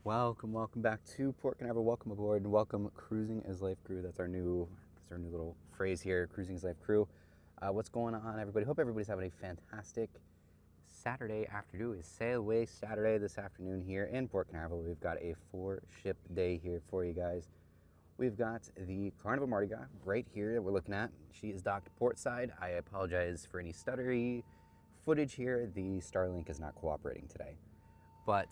Welcome back to Port Canaveral. Welcome aboard and welcome Cruising is Life crew. That's our new little phrase here, Cruising is Life crew. What's going on, everybody? Hope everybody's having a fantastic Saturday afternoon. It's Sailaway Saturday this afternoon here in Port Canaveral. We've got a 4-ship day here for you guys. We've got the Carnival Mardi Gras right here that we're looking at. She is docked port side. I apologize for any stuttery footage here. The Starlink is not cooperating today. But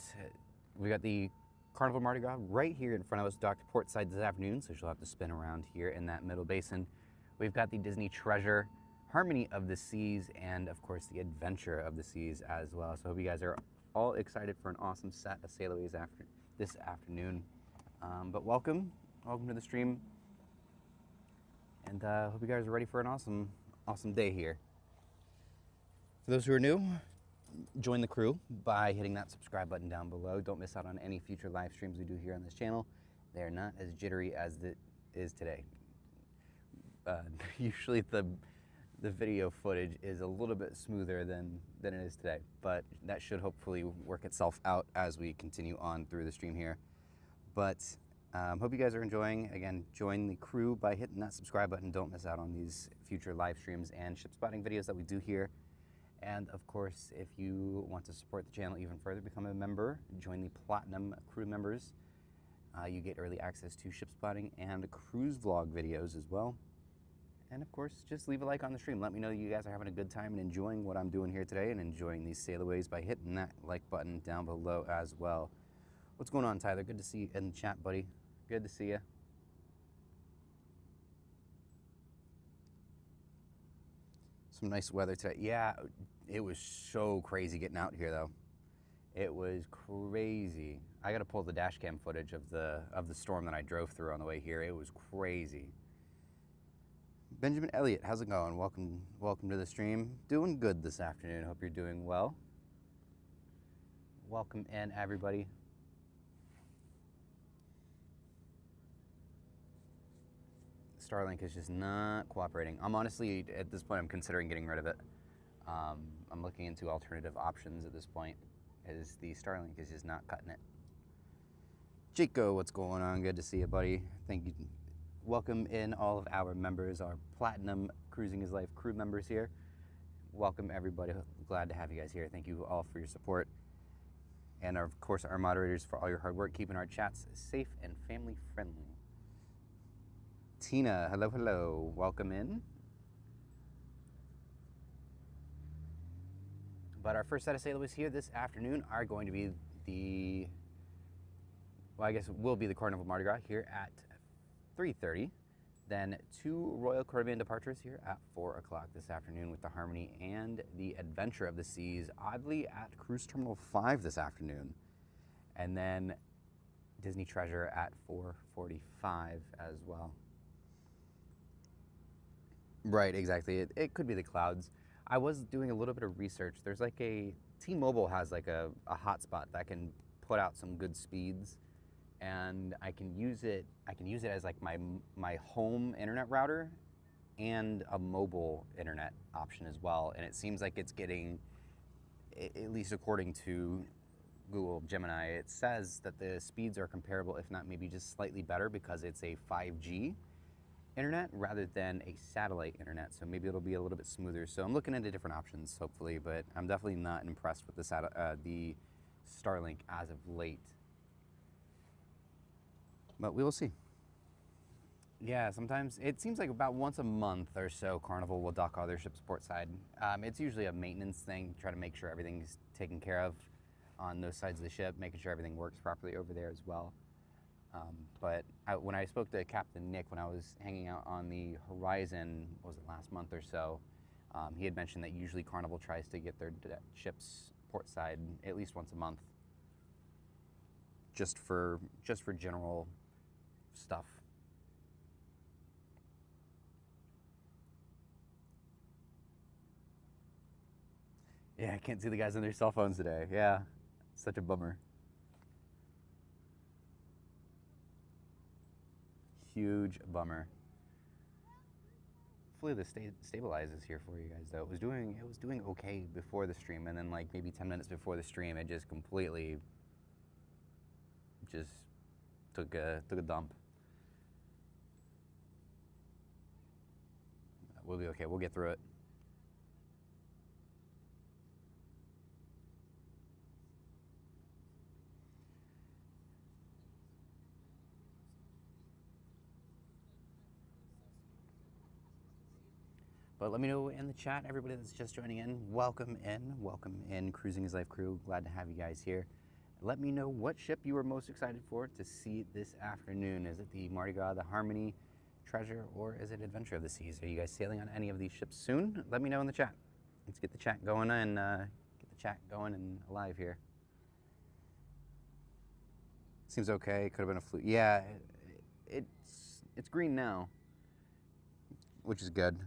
we got the Carnival Mardi Gras right here in front of us, docked port side this afternoon, so she'll have to spin around here in that middle basin. We've got the Disney Treasure, Harmony of the Seas, and of course the Adventure of the Seas as well. So I hope you guys are all excited for an awesome set of Sailaways this afternoon. But welcome to the stream, and hope you guys are ready for an awesome day here. For those who are new, join the crew by hitting that subscribe button down below. Don't miss out on any future live streams we do here on this channel. They are not as jittery as it is today. Usually the video footage is a little bit smoother than it is today, but that should hopefully work itself out as we continue on through the stream here. But hope you guys are enjoying. Again, join the crew by hitting that subscribe button. Don't miss out on these future live streams and ship spotting videos that we do here. And of course, if you want to support the channel even further, become a member, join the Platinum crew members. You get early access to ship spotting and cruise vlog videos as well. And of course, just leave a like on the stream. Let me know you guys are having a good time and enjoying what I'm doing here today and enjoying these Sailaways by hitting that like button down below as well. What's going on, Tyler? Good to see you in the chat, buddy. Good to see you. Some nice weather today. Yeah, it was so crazy getting out here though. It was crazy. I got to pull the dash cam footage of the storm that I drove through on the way here. It was crazy. Benjamin Elliott, how's it going? Welcome to the stream. Doing good this afternoon. Hope you're doing well. Welcome in, everybody. Starlink is just not cooperating. I'm honestly, at this point, I'm considering getting rid of it. I'm looking into alternative options at this point, as the Starlink is just not cutting it. Jaco, what's going on? Good to see you, buddy. Thank you. Welcome in all of our members, our Platinum Cruising is Life crew members here. Welcome, everybody. Glad to have you guys here. Thank you all for your support. And of course, our moderators for all your hard work, keeping our chats safe and family friendly. Tina, hello, welcome in. But our first set of Sailaways here this afternoon are going to be will be the Carnival Mardi Gras here at 3:30. Then 2 Royal Caribbean departures here at 4 o'clock this afternoon with the Harmony and the Adventure of the Seas, oddly at Cruise Terminal 5 this afternoon. And then Disney Treasure at 4:45 as well. Right, exactly. It could be the clouds. I was doing a little bit of research. There's like T-Mobile has like a hotspot that can put out some good speeds, and I can use it as like my home internet router and a mobile internet option as well. And it seems like it's getting, at least according to Google Gemini, it says that the speeds are comparable, if not maybe just slightly better, because it's a 5G internet rather than a satellite internet, so maybe it'll be a little bit smoother. So I'm looking into different options, hopefully, but I'm definitely not impressed with the Starlink as of late. But we will see. Yeah, sometimes it seems like about once a month or so, Carnival will dock all their ships port side. It's usually a maintenance thing, try to make sure everything's taken care of on those sides of the ship, making sure everything works properly over there as well. But when I spoke to Captain Nick when I was hanging out on the Horizon, what was it, last month or so, he had mentioned that usually Carnival tries to get their ships port side at least once a month, just for general stuff. Yeah, I can't see the guys on their cell phones today. Yeah, such a bummer. Huge bummer. Hopefully this stabilizes here for you guys though. It was doing okay before the stream, and then like maybe 10 minutes before the stream, it just completely just took a dump. We'll be okay. We'll get through it. But let me know in the chat, everybody that's just joining in, welcome in, Cruising is Life crew. Glad to have you guys here. Let me know what ship you are most excited for to see this afternoon. Is it the Mardi Gras, the Harmony, Treasure, or is it Adventure of the Seas? Are you guys sailing on any of these ships soon? Let me know in the chat. Let's get the chat going and alive here. Seems okay. Could have been a fluke. Yeah, it's green now, which is good.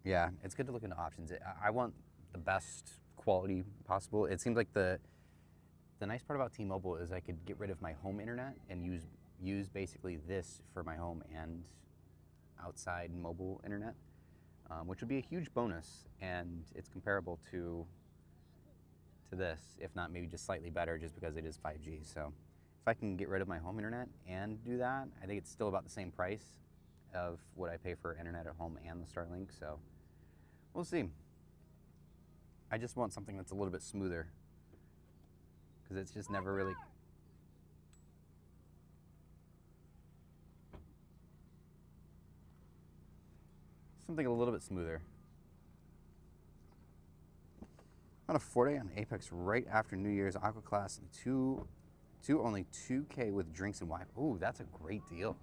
Yeah, it's good to look into options. I want the best quality possible. It seems like the nice part about T-Mobile is I could get rid of my home internet and use basically this for my home and outside mobile internet, which would be a huge bonus. And it's comparable to this, if not maybe just slightly better, just because it is 5G. So if I can get rid of my home internet and do that, I think it's still about the same price of what I pay for internet at home and the Starlink. So we'll see. I just want something that's a little bit smoother, because it's just never really... Something a little bit smoother. On a 4-day on Apex right after New Year's, Aqua Class, only 2K with drinks and wine. Ooh, that's a great deal.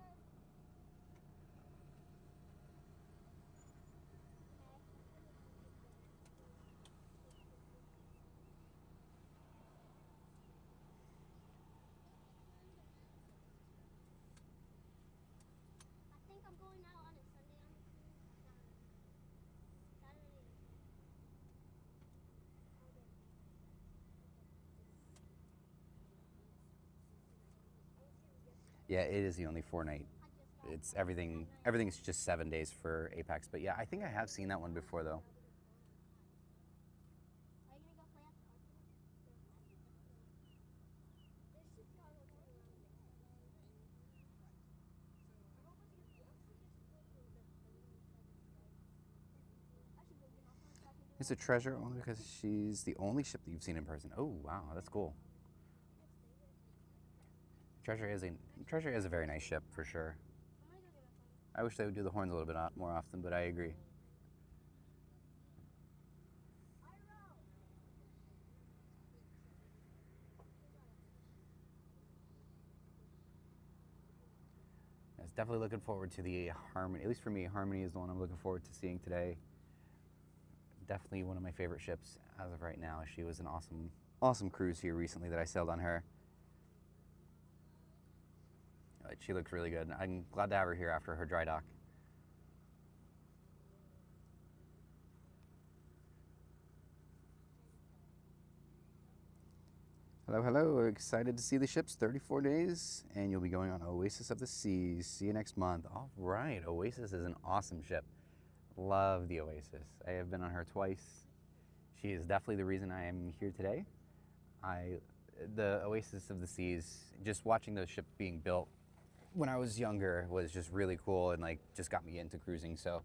Yeah, it is the only 4-night. It's everything's just 7 days for Apex. But yeah, I think I have seen that one before though. It's a Treasure only because she's the only ship that you've seen in person. Oh wow, that's cool. Treasure is a very nice ship for sure. I wish they would do the horns a little bit more often, but I agree. I was definitely looking forward to the Harmony. At least for me, Harmony is the one I'm looking forward to seeing today. Definitely one of my favorite ships as of right now. She was an awesome cruise here recently that I sailed on her. She looks really good. I'm glad to have her here after her dry dock. Hello, hello. We're excited to see the ships. 34 days, and you'll be going on Oasis of the Seas. See you next month. All right, Oasis is an awesome ship. Love the Oasis. I have been on her twice. She is definitely the reason I am here today. The Oasis of the Seas, just watching the ship being built when I was younger was just really cool and like just got me into cruising. So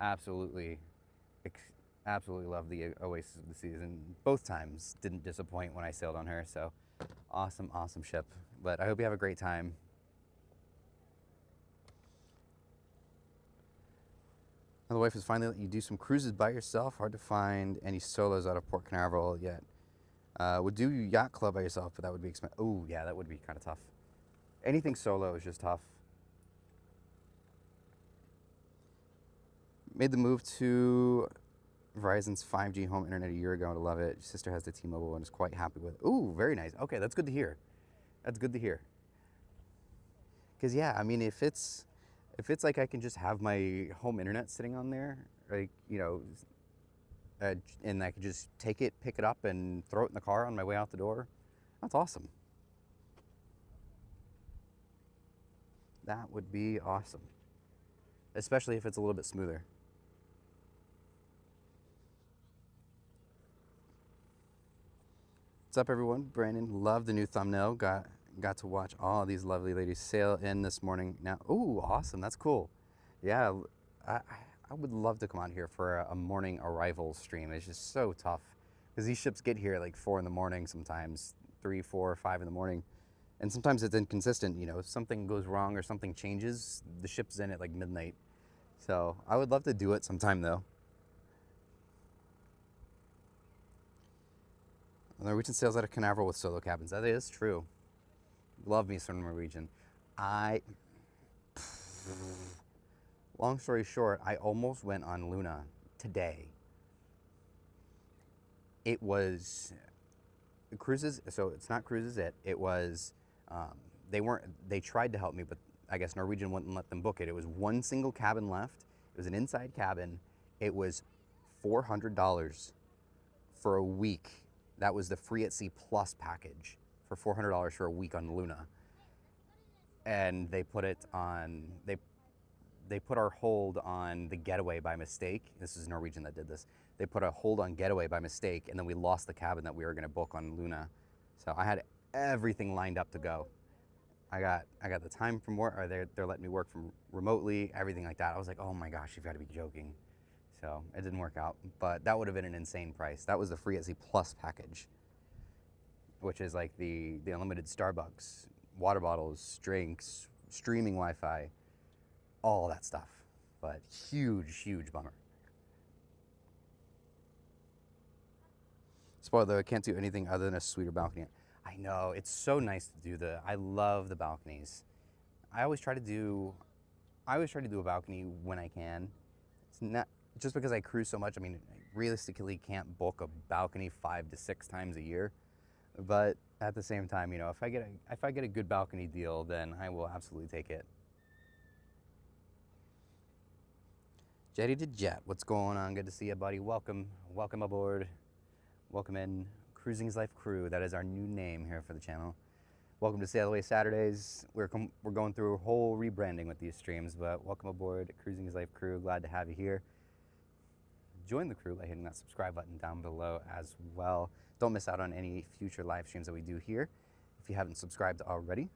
absolutely love the Oasis of the Seas, and both times didn't disappoint when I sailed on her. So awesome ship. But I hope you have a great time. Now the wife has finally let you do some cruises by yourself. Hard to find any solos out of Port Canaveral yet. Would do yacht club by yourself, but that would be expensive. Oh yeah, that would be kind of tough. Anything solo is just tough. Made the move to Verizon's 5G home internet a year ago to love it. Sister has the T-Mobile and is quite happy with it. Ooh, very nice. Okay, that's good to hear. That's good to hear. Because yeah, I mean, if it's like I can just have my home internet sitting on there, like, you know, and I can just take it, pick it up, and throw it in the car on my way out the door, that's awesome. That would be awesome. Especially if it's a little bit smoother. What's up, everyone? Brandon, love the new thumbnail. Got got to watch all these lovely ladies sail in this morning. Now, ooh, awesome, that's cool. Yeah, I, I would love to come out here for a morning arrival stream. It's just so tough because these ships get here at like 4 in the morning sometimes, 3, 4, 5 in the morning. And sometimes it's inconsistent, you know, if something goes wrong or something changes, the ship's in at like midnight. So I would love to do it sometime though. Norwegian sails out of Canaveral with solo cabins. That is true. Love me some Norwegian. Long story short, I almost went on Luna today. It was cruises, so it's not cruises it was, they tried to help me, but I guess Norwegian wouldn't let them book it. It was one single cabin left. It was an inside cabin. It was $400 for a week. That was the Free at Sea Plus package for $400 for a week on Luna. And they put it on, they put our hold on the Getaway by mistake. This is Norwegian that did this. They put a hold on Getaway by mistake, and then we lost the cabin that we were gonna book on Luna. So I had everything lined up to go. I got the time from work, or they're letting me work from remotely, everything like that. I was like, oh my gosh, you've got to be joking. So it didn't work out, but that would have been an insane price. That was the Free at Sea Plus package, which is like the unlimited Starbucks, water bottles, drinks, streaming Wi-Fi, all that stuff. But huge bummer. Spoiler, I can't do anything other than a suite or balcony. I know, it's so nice to do I love the balconies. I always try to do a balcony when I can. It's not, just because I cruise so much, I mean, I realistically can't book a balcony 5 to 6 times a year. But at the same time, you know, if I get a good balcony deal, then I will absolutely take it. Jetty to Jet, what's going on? Good to see you, buddy. Welcome aboard. Welcome in. Cruising is Life Crew, that is our new name here for the channel. Welcome to Sailaway Saturdays. We're going through a whole rebranding with these streams, but welcome aboard Cruising is Life Crew. Glad to have you here. Join the crew by hitting that subscribe button down below as well. Don't miss out on any future live streams that we do here if you haven't subscribed already.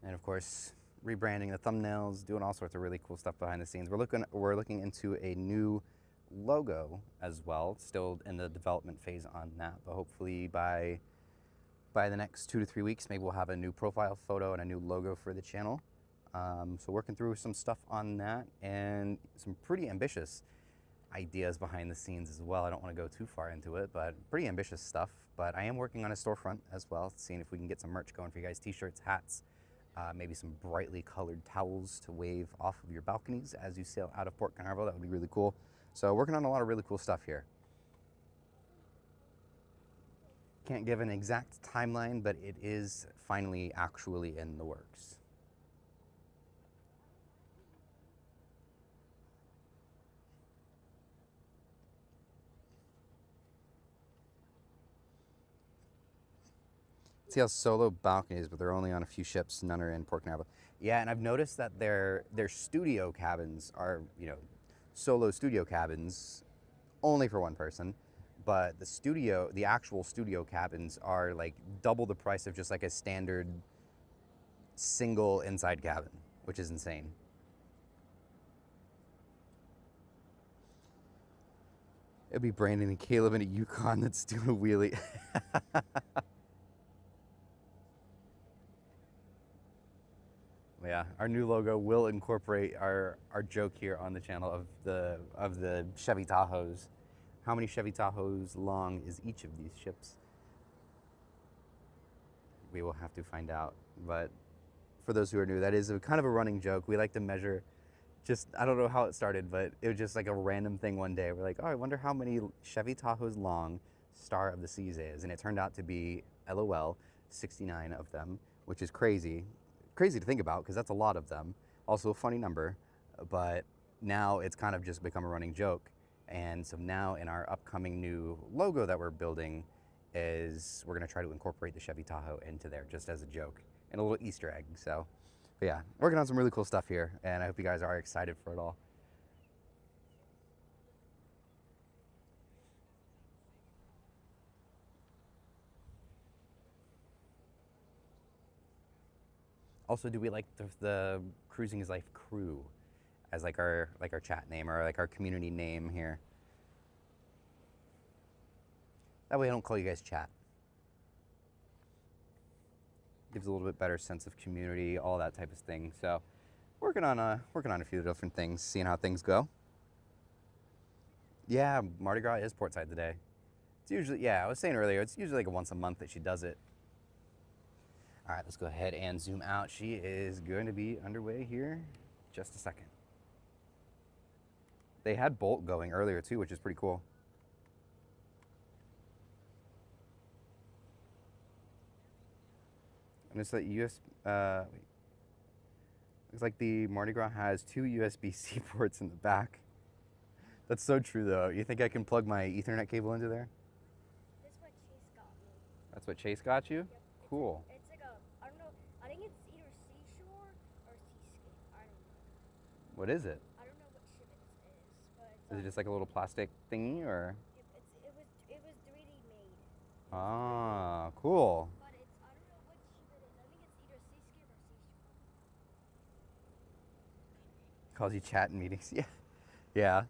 And of course, rebranding the thumbnails, doing all sorts of really cool stuff behind the scenes. We're looking into a new logo as well. Still in the development phase on that, but hopefully by the next 2 to 3 weeks, maybe we'll have a new profile photo and a new logo for the channel. So working through some stuff on that and some pretty ambitious ideas behind the scenes as well. I don't want to go too far into it, but pretty ambitious stuff. But I am working on a storefront as well, seeing if we can get some merch going for you guys. T-shirts, hats, maybe some brightly colored towels to wave off of your balconies as you sail out of Port Canaveral. That would be really cool. So working on a lot of really cool stuff here. Can't give an exact timeline, but it is finally actually in the works. See how solo balconies, but they're only on a few ships. None are in Port Canaveral. Yeah, and I've noticed that their studio cabins are, you know, solo studio cabins only for one person, but the actual studio cabins are like double the price of just like a standard single inside cabin, which is insane. It'd be Brandon and Caleb in a Yukon that's doing a wheelie. Yeah, our new logo will incorporate our joke here on the channel of the Chevy Tahoes. How many Chevy Tahoes long is each of these ships? We will have to find out. But for those who are new, that is kind of a running joke. We like to measure, I don't know how it started, but it was just like a random thing one day. We're like, oh, I wonder how many Chevy Tahoes long Star of the Seas is. And it turned out to be, LOL, 69 of them, which is crazy. Crazy to think about because that's a lot of them. Also a funny number, but now it's kind of just become a running joke. And so now in our upcoming new logo that we're building is we're going to try to incorporate the Chevy Tahoe into there just as a joke and a little Easter egg. So, but yeah, working on some really cool stuff here, and I hope you guys are excited for it all. Also, do we like the Cruising is Life crew as like our chat name or like our community name here? That way I don't call you guys chat. Gives a little bit better sense of community, all that type of thing. So working on a few different things, seeing how things go. Yeah, Mardi Gras is portside today. It's usually, yeah, I was saying earlier, it's usually like once a month that she does it. All right, let's go ahead and zoom out. She is going to be underway here just a second. They had Bolt going earlier too, which is pretty cool. And it's that wait. Looks like the Mardi Gras has 2 USB-C ports in the back. That's so true though. You think I can plug my Ethernet cable into there? That's what Chase got me. That's what Chase got you? Yep. Cool. It's like a, I don't know, I think it's either Seashore or Seascape. I don't know. What is it? I don't know what ship it is, but it's Is it just like a little plastic thingy or? It was 3D made. Ah, cool. But it's, I don't know what ship it is. I think it's either Seascape or Seashore. Calls you chat in meetings. Yeah. Yeah.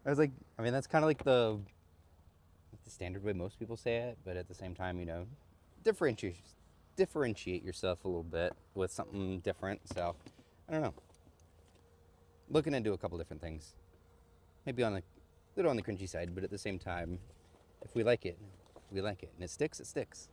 I was like, I mean, that's kind of like the standard way most people say it, but at the same time, you know, differentiate yourself a little bit with something different. So, I don't know. Looking into a couple different things. Maybe on a little on the cringy side, but at the same time, if we like it, we like it. And it sticks, it sticks.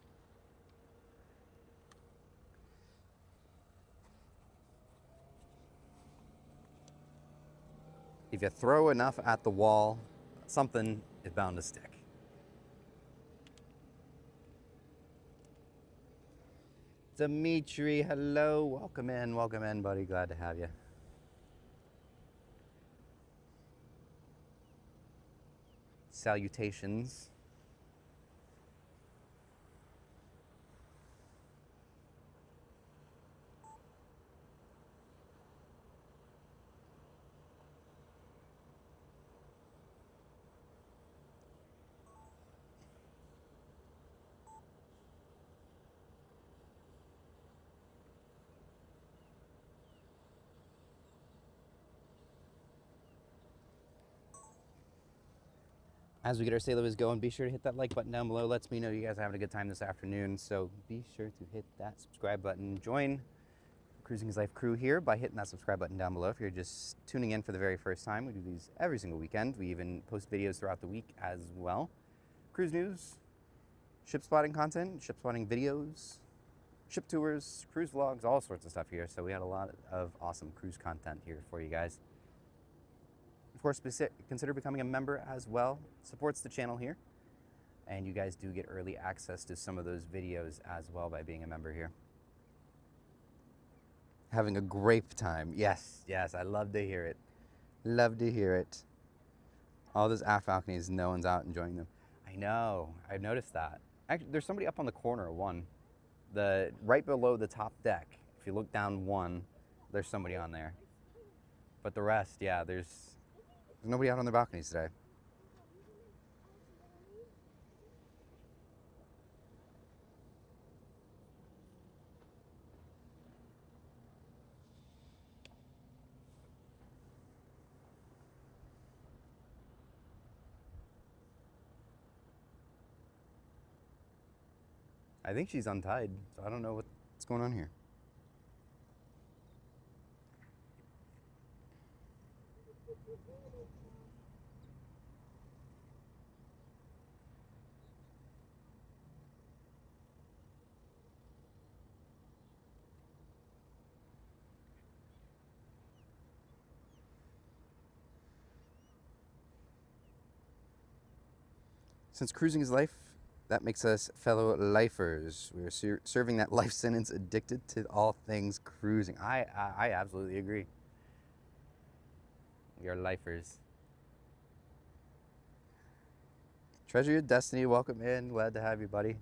If you throw enough at the wall, something is bound to stick. Dimitri, hello. Welcome in, buddy. Glad to have you. Salutations. As we get our Sailaways going, be sure to hit that like button down below. Lets me know you guys are having a good time this afternoon. So be sure to hit that subscribe button. Join Cruising is Life crew here by hitting that subscribe button down below. If you're just tuning in for the very first time, we do these every single weekend. We even post videos throughout the week as well. Cruise news, ship spotting content, ship spotting videos, ship tours, cruise vlogs, all sorts of stuff here. So we had a lot of awesome cruise content here for you guys. Of course, consider becoming a member as well. Supports the channel here. And you guys do get early access to some of those videos as well by being a member here. Having a great time. Yes, yes, I love to hear it. Love to hear it. All those aft balconies, no one's out enjoying them. I know, I've noticed that. Actually, there's somebody up on the corner of one. Right below the top deck. If you look down one, there's somebody on there. But the rest, yeah, there's nobody out on their balconies today. I think she's untied, so I don't know what's going on here. Since cruising is life, that makes us fellow lifers. We are serving that life sentence, addicted to all things cruising. I absolutely agree. We are lifers. Treasure Your Destiny, welcome in. Glad to have you, buddy.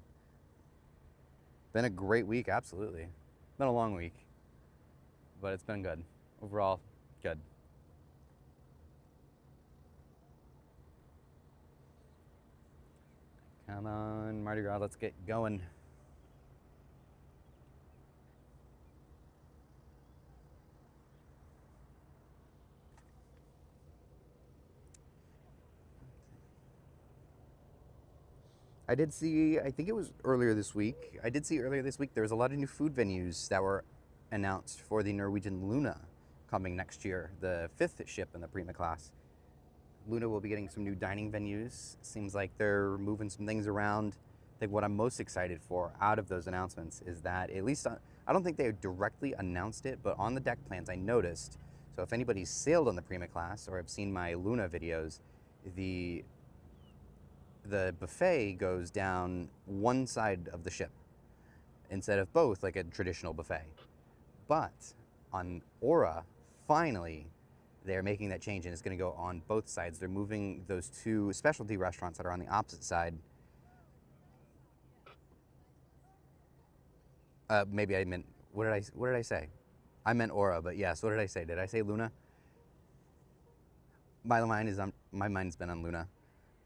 Been a great week, absolutely. Been a long week, but it's been good. Overall, good. Come on, Mardi Gras, let's get going. I did see, I think it was earlier this week, there was a lot of new food venues that were announced for the Norwegian Luna coming next year, the 5th ship in the Prima class. Luna will be getting some new dining venues. Seems like they're moving some things around. I think what I'm most excited for out of those announcements is that, at least I don't think they directly announced it, but on the deck plans I noticed. So if anybody's sailed on the Prima class or have seen my Luna videos, the buffet goes down one side of the ship instead of both, like a traditional buffet. But on Aura, finally, they're making that change and it's going to go on both sides. They're moving those two specialty restaurants that are on the opposite side. Maybe I meant, what did I say? I meant Aura, but yes, what did I say? Did I say Luna? My mind's been on Luna.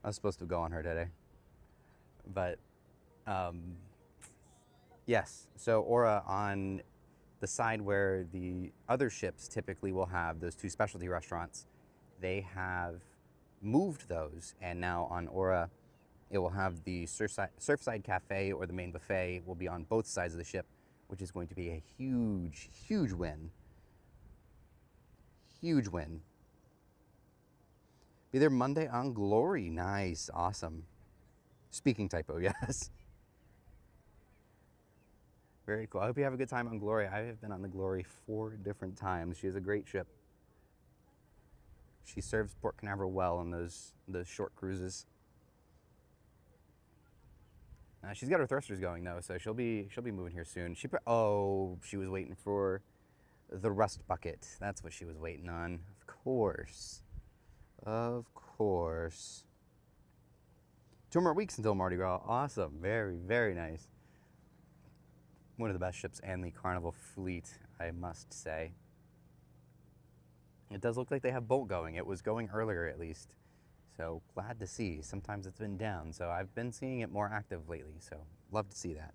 I was supposed to go on her today. But yes, so Aura on the side where the other ships typically will have those two specialty restaurants, they have moved those, and now on Aura, it will have the Surfside Cafe, or the main buffet will be on both sides of the ship, which is going to be a huge, huge win. Huge win. Be there Monday on Glory. Nice, awesome. Speaking typo, yes. Very cool. I hope you have a good time on Glory. I have been on the Glory 4 different times. She is a great ship. She serves Port Canaveral well on those short cruises. She's got her thrusters going though, so she'll be moving here soon. She was waiting for the rust bucket. That's what she was waiting on. Of course. Of course. 2 more weeks until Mardi Gras. Awesome. Very, very nice. One of the best ships and the Carnival fleet, I must say. It does look like they have boat going. It was going earlier at least. So glad to see. Sometimes it's been down, so I've been seeing it more active lately, so love to see that.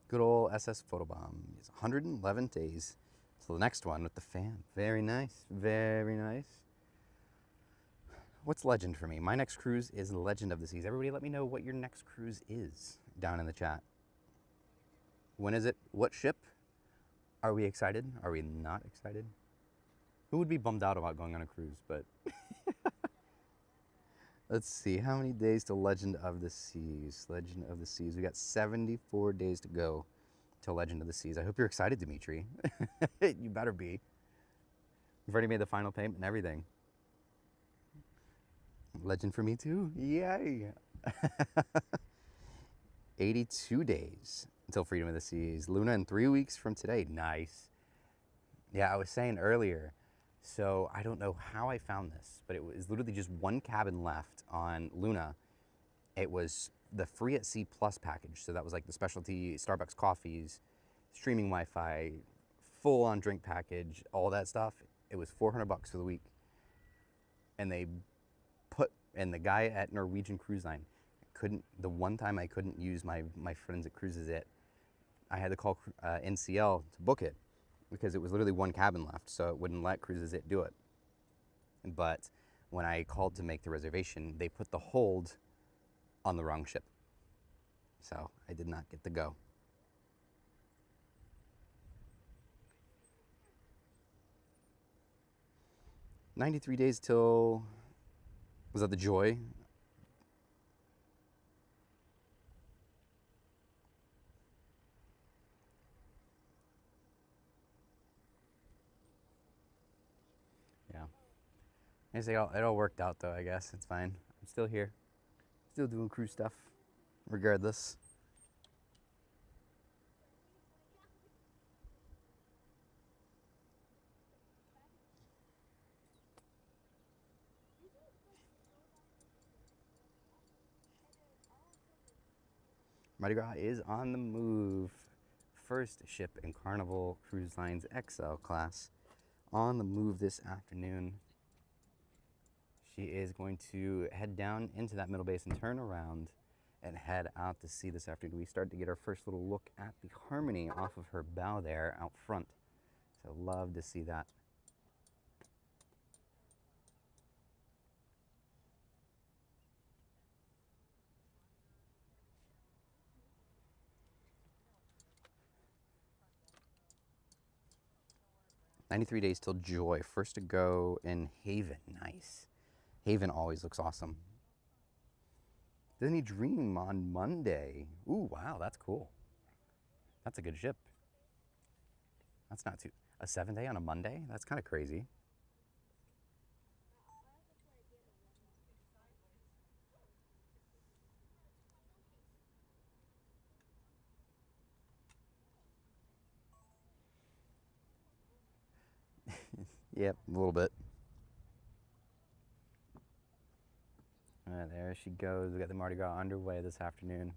Good old SS Photobomb. It's 111 days till the next one with the fan. Very nice, very nice. What's Legend for me? My next cruise is Legend of the Seas. Everybody let me know what your next cruise is down in the chat. When is it? What ship? Are we excited? Are we not excited? Who would be bummed out about going on a cruise? But let's see. How many days to Legend of the Seas? Legend of the Seas. We got 74 days to go to Legend of the Seas. I hope you're excited, Dimitri. You better be. You've already made the final payment and everything. Legend for me too. Yay. 82 days until Freedom of the Seas. Luna in 3 weeks from today. Nice. Yeah, I was saying earlier, so I don't know how I found this, but it was literally just one cabin left on Luna. It was the Free at Sea Plus package. So that was like the specialty Starbucks coffees, streaming Wi-Fi, full on drink package, all that stuff. It was $400 for the week. And the guy at Norwegian Cruise Line the one time I couldn't use my friends at Cruises It, I had to call NCL to book it because it was literally one cabin left, so it wouldn't let Cruises It do it. But when I called to make the reservation, they put the hold on the wrong ship. So I did not get to go. $93 days till, was that the Joy? I say it all worked out though, I guess. It's fine. I'm still here. Still doing cruise stuff, regardless. Mardi Gras is on the move. First ship in Carnival Cruise Line's XL class on the move this afternoon. She is going to head down into that middle base and turn around and head out to sea this afternoon. We start to get our first little look at the Harmony off of her bow there out front. So love to see that. "93 days till Joy. First to go in Haven." Nice. Haven always looks awesome. Disney Dream on Monday. Ooh, wow, that's cool. That's a good ship. That's not too... A 7-day on a Monday? That's kind of crazy. Yep, a little bit. There she goes. We got the Mardi Gras underway this afternoon.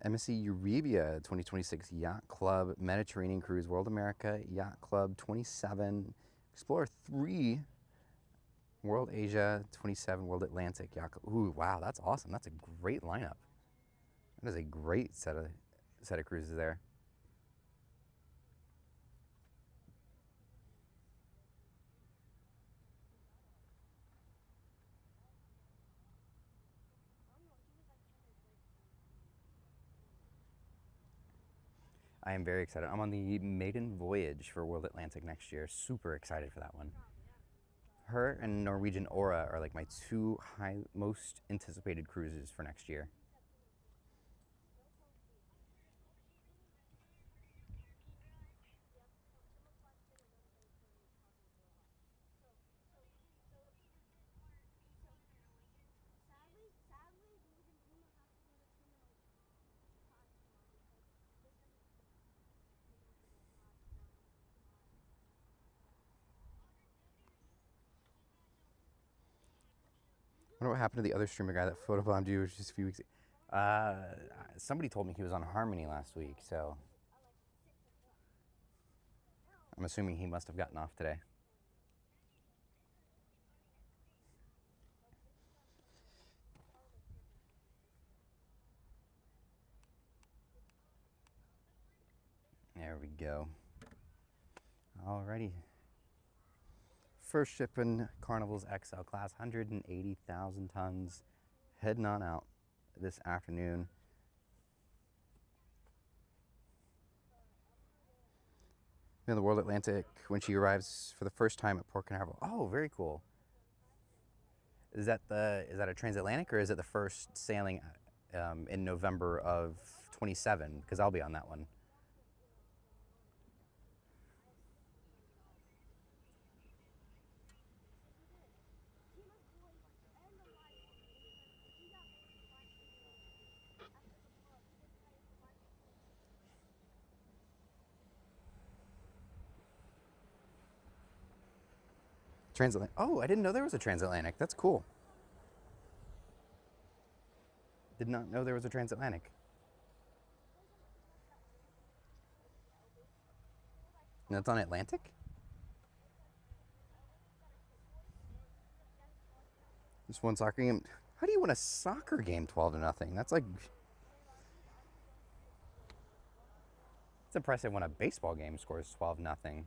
MSC Euribia 2026 Yacht Club Mediterranean Cruise, World America Yacht Club 27, Explorer 3, World Asia 27, World Atlantic Yacht Club. Ooh, wow, that's awesome. That's a great lineup. That is a great set of cruises there. I am very excited. I'm on the maiden voyage for World Atlantic next year. Super excited for that one. Her and Norwegian Aura are like my two most anticipated cruises for next year. I wonder what happened to the other streamer guy that photobombed you just a few weeks ago. Somebody told me he was on Harmony last week, so I'm assuming he must have gotten off today. There we go. Alrighty. First ship in Carnival's XL class, 180,000 tons, heading on out this afternoon. In the World Atlantic, when she arrives for the first time at Port Canaveral. Oh, very cool. Is that a transatlantic, or is it the first sailing in November of 27? Because I'll be on that one. Transatlantic. Oh, I didn't know there was a transatlantic. That's cool. Did not know there was a transatlantic. And that's on Atlantic? Just one soccer game. How do you win a soccer game 12-0? That's like... It's impressive when a baseball game scores 12-0.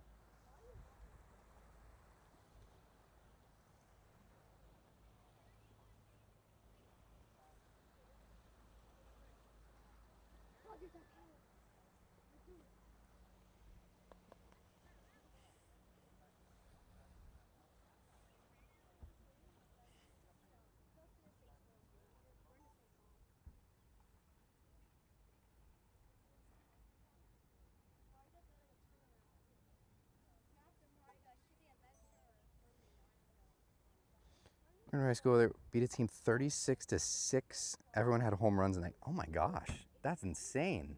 In high school, they beat a team 36-6. Everyone had home runs, and like, oh my gosh, that's insane.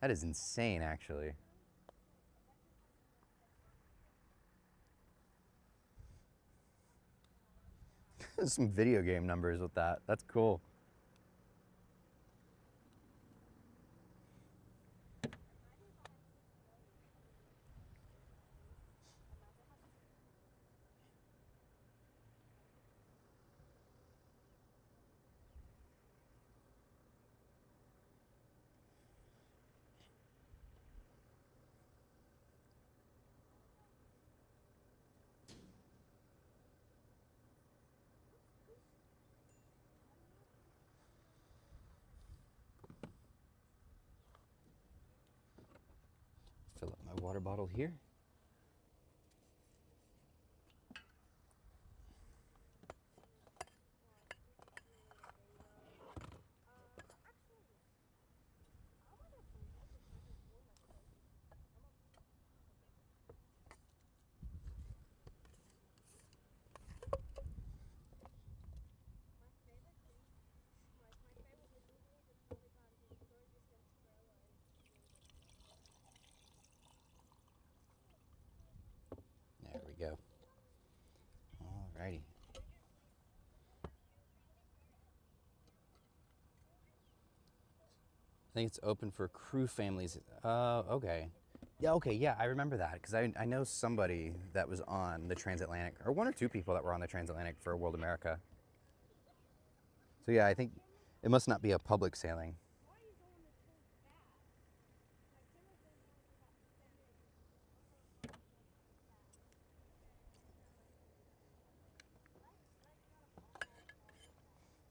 That is insane, actually. Some video game numbers with that. That's cool. Fill up my water bottle here. There we go. Alrighty. I think it's open for crew families. Okay. Yeah, okay, yeah, I remember that because I know somebody that was on the transatlantic, or one or two people that were on the transatlantic for World America. So yeah, I think it must not be a public sailing.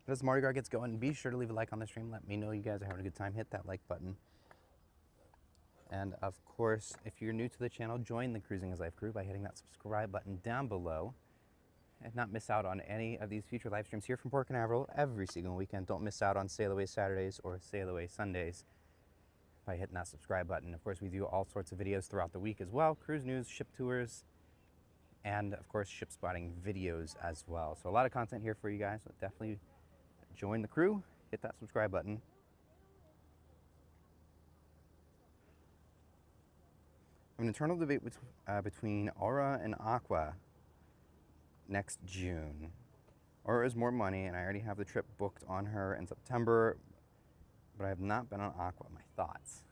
But as Mardi Gras gets going, be sure to leave a like on the stream. Let me know you guys are having a good time. Hit that like button. And of course, if you're new to the channel, join the Cruising is Life crew by hitting that subscribe button down below. And not miss out on any of these future live streams here from Port Canaveral every single weekend. Don't miss out on Sailaway Saturdays or Sailaway Sundays by hitting that subscribe button. Of course, we do all sorts of videos throughout the week as well. Cruise news, ship tours, and of course, ship spotting videos as well. So a lot of content here for you guys. So definitely join the crew, hit that subscribe button. An internal debate between Aura and Aqua next June. Aura is more money, and I already have the trip booked on her in September, but I have not been on Aqua. My thoughts.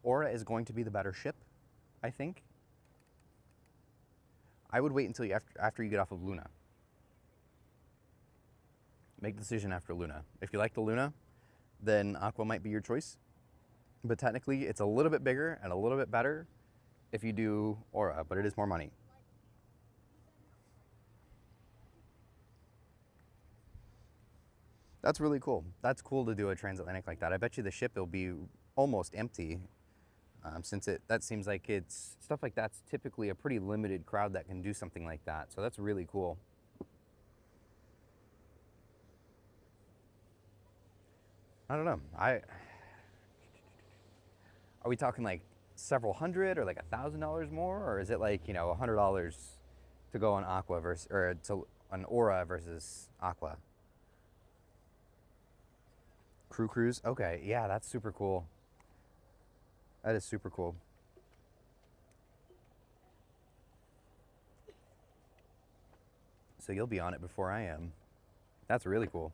Aura is going to be the better ship, I think. I would wait until after you get off of Luna. Make the decision after Luna. If you like the Luna, then Aqua might be your choice. But technically, it's a little bit bigger and a little bit better if you do Aura, but it is more money. That's really cool. That's cool to do a transatlantic like that. I bet you the ship will be almost empty, since that seems like it's stuff like that's typically a pretty limited crowd that can do something like that. So that's really cool. I don't know. Are we talking like several hundred or like $1,000 more, or is it like, you know, $100 to go on Aqua versus, or to an Aura versus Aqua? Crew cruise? Okay, yeah, that's super cool. That is super cool. So you'll be on it before I am. That's really cool.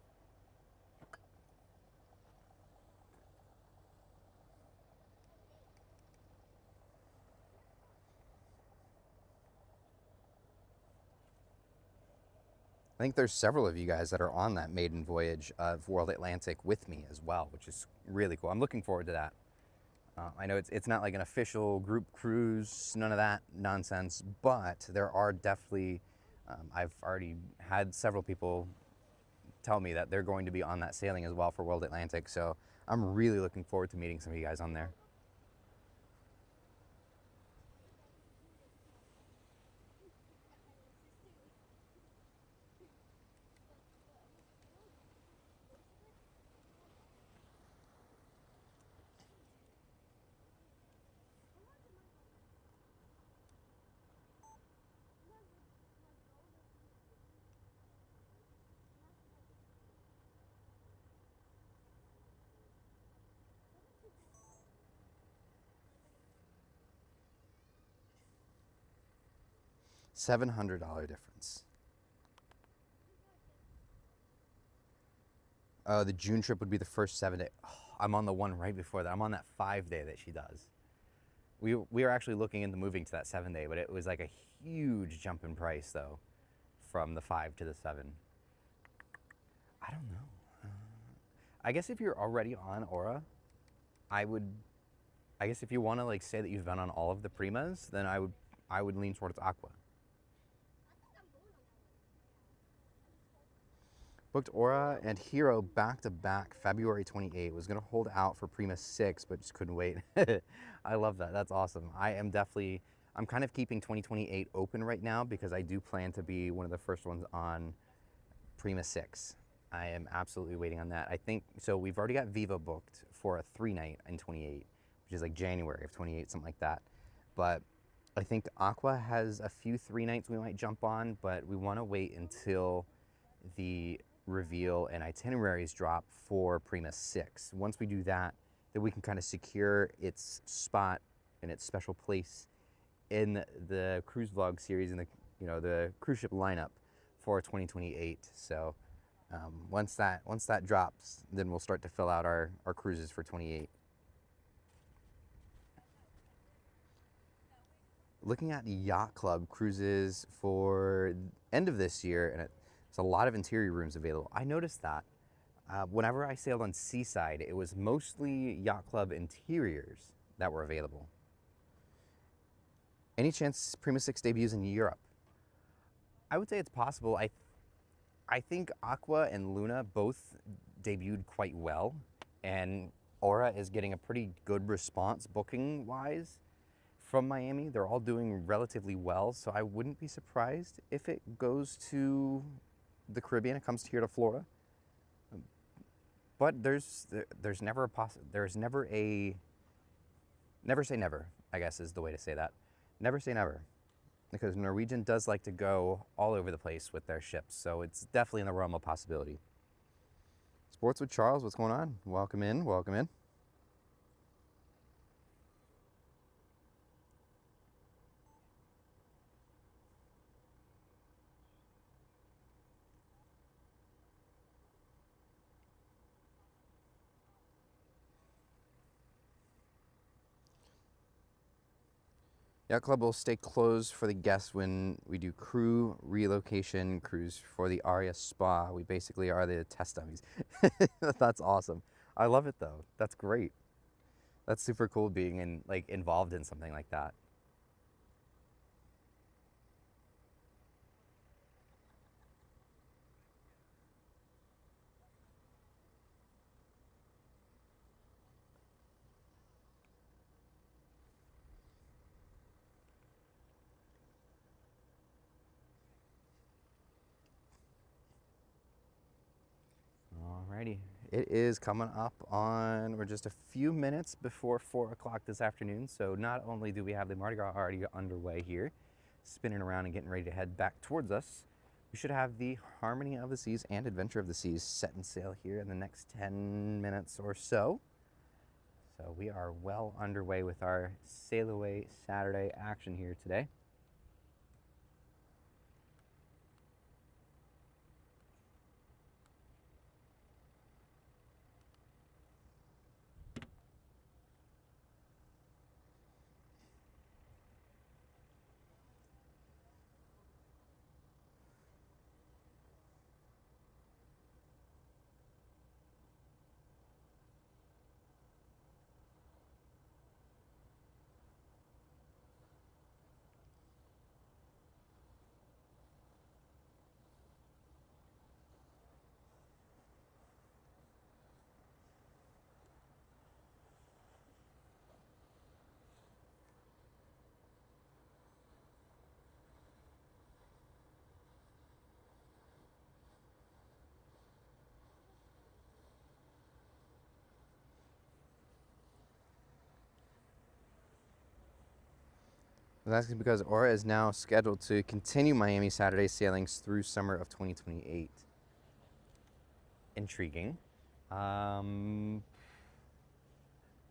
I think there's several of you guys that are on that maiden voyage of World Atlantic with me as well, which is really cool. I'm looking forward to that. I know it's not like an official group cruise, none of that nonsense, but there are definitely, I've already had several people tell me that they're going to be on that sailing as well for World Atlantic, so I'm really looking forward to meeting some of you guys on there. $700 difference. The June trip would be the first 7 day. Oh, I'm on the one right before that. I'm on that 5 day that she does. We were actually looking into moving to that 7 day, but it was like a huge jump in price though, from the 5 to the 7. I don't know. I guess if you're already on Aura, I guess if you want to like say that you've been on all of the Primas, then I would lean towards Aqua. Booked Aura and Hero back to back February 28. Was going to hold out for Prima 6, but just couldn't wait. I love that. That's awesome. I'm kind of keeping 2028 open right now because I do plan to be one of the first ones on Prima 6. I am absolutely waiting on that. I think, so we've already got Viva booked for a 3-night in 28, which is like January of 28, something like that. But I think Aqua has a few 3-nights we might jump on, but we want to wait until the reveal and itineraries drop for Prima 6. Once we do that, then we can kind of secure its spot and its special place in the cruise vlog series and the cruise ship lineup for 2028. So once that drops, then we'll start to fill out our cruises for 28. Looking at Yacht Club cruises for end of this year, and there's a lot of interior rooms available. I noticed that whenever I sailed on Seaside, it was mostly Yacht Club interiors that were available. Any chance Prima 6 debuts in Europe? I would say it's possible. I think Aqua and Luna both debuted quite well, and Aura is getting a pretty good response booking-wise from Miami. They're all doing relatively well, so I wouldn't be surprised if it goes to the Caribbean. It comes here to Florida. But there's never a never say never, I guess is the way to say that. Never say never, because Norwegian does like to go all over the place with their ships, so it's definitely in the realm of possibility. Sports with Charles, what's going on? Welcome in, welcome in. Yacht Club will stay closed for the guests when we do crew relocation cruise for the Aria Spa. We basically are the test dummies. That's awesome. I love it though. That's great. That's super cool being involved in something like that. Alrighty, it is coming up on, we're just a few minutes before 4 o'clock this afternoon, so not only do we have the Mardi Gras already underway here, spinning around and getting ready to head back towards us, we should have the Harmony of the Seas and Adventure of the Seas setting sail here in the next 10 minutes or so. So we are well underway with our Sailaway Saturday action here today. That's because Aura is now scheduled to continue Miami Saturday sailings through summer of 2028. Intriguing.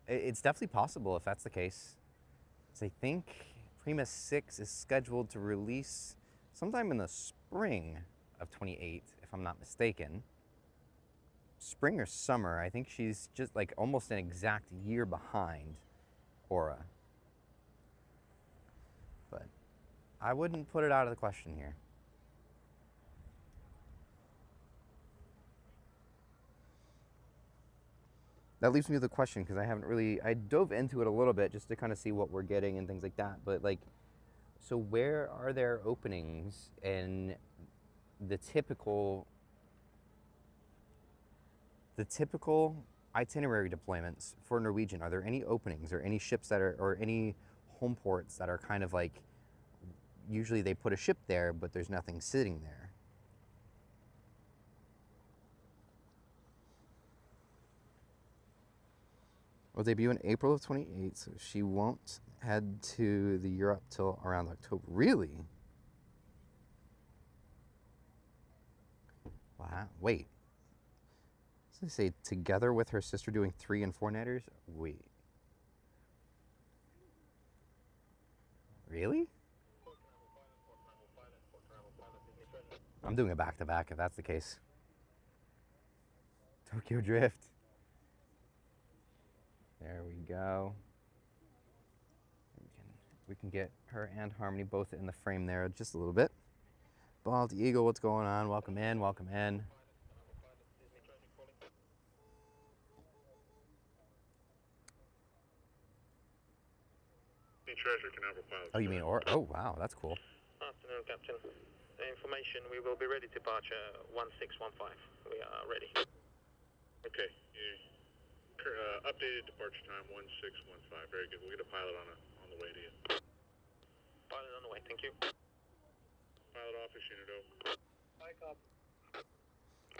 It's definitely possible if that's the case. So I think Prima 6 is scheduled to release sometime in the spring of 28, if I'm not mistaken. Spring or summer. I think she's just like almost an exact year behind Aura. But I wouldn't put it out of the question here. That leaves me with a question, because I dove into it a little bit just to kind of see what we're getting and things like that. But so where are there openings in the typical the typical itinerary deployments for Norwegian, are there any openings or any ships that are, or any home ports that are kind of like, usually they put a ship there, but there's nothing sitting there? Will debut in April of 28, so she won't head to the Europe till around October. Really? Wow. Wait. So they say together with her sister doing 3 and 4 nighters? Wait. Really? I'm doing a back-to-back if that's the case. Tokyo Drift. There we go. We can get her and Harmony both in the frame there just a little bit. Bald Eagle, what's going on? Welcome in, welcome in. Treasure Canaveral pilot. Oh, you mean or? Oh, wow, that's cool. Afternoon, Captain. Information, we will be ready to departure 1615. We are ready. Okay. Updated departure time 1615. Very good. We'll get a pilot on the way to you. Pilot on the way, thank you. Pilot office, unit over. Hi, cop.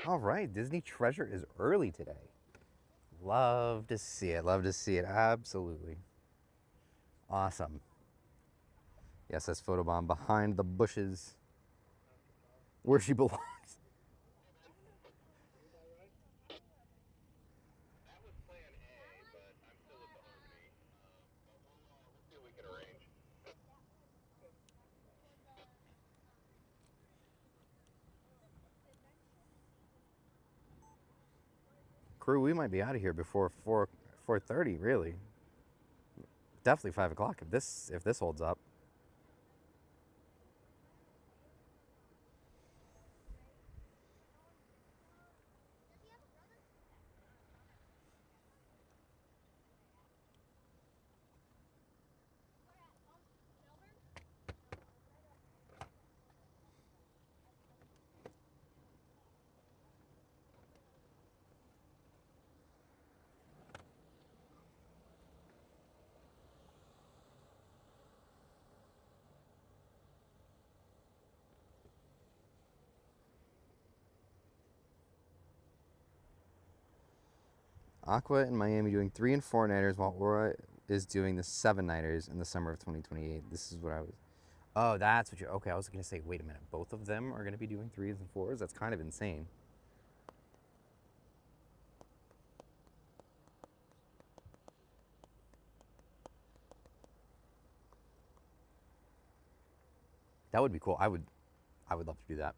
All right, Disney Treasure is early today. Love to see it, love to see it, absolutely. Awesome. Yes, that's Photobomb behind the bushes where she belongs. That was plan A, but I'm still at the Harmony. We'll see what we can arrange. Crew, we might be out of here before 4:30, really. Definitely 5 o'clock if this holds up. Aqua in Miami doing 3 and 4 nighters while Aura is doing the 7 nighters in the summer of 2028. This is what I was. Oh, that's what you're. Okay, I was going to say, wait a minute. Both of them are going to be doing 3s and 4s? That's kind of insane. That would be cool. I would love to do that.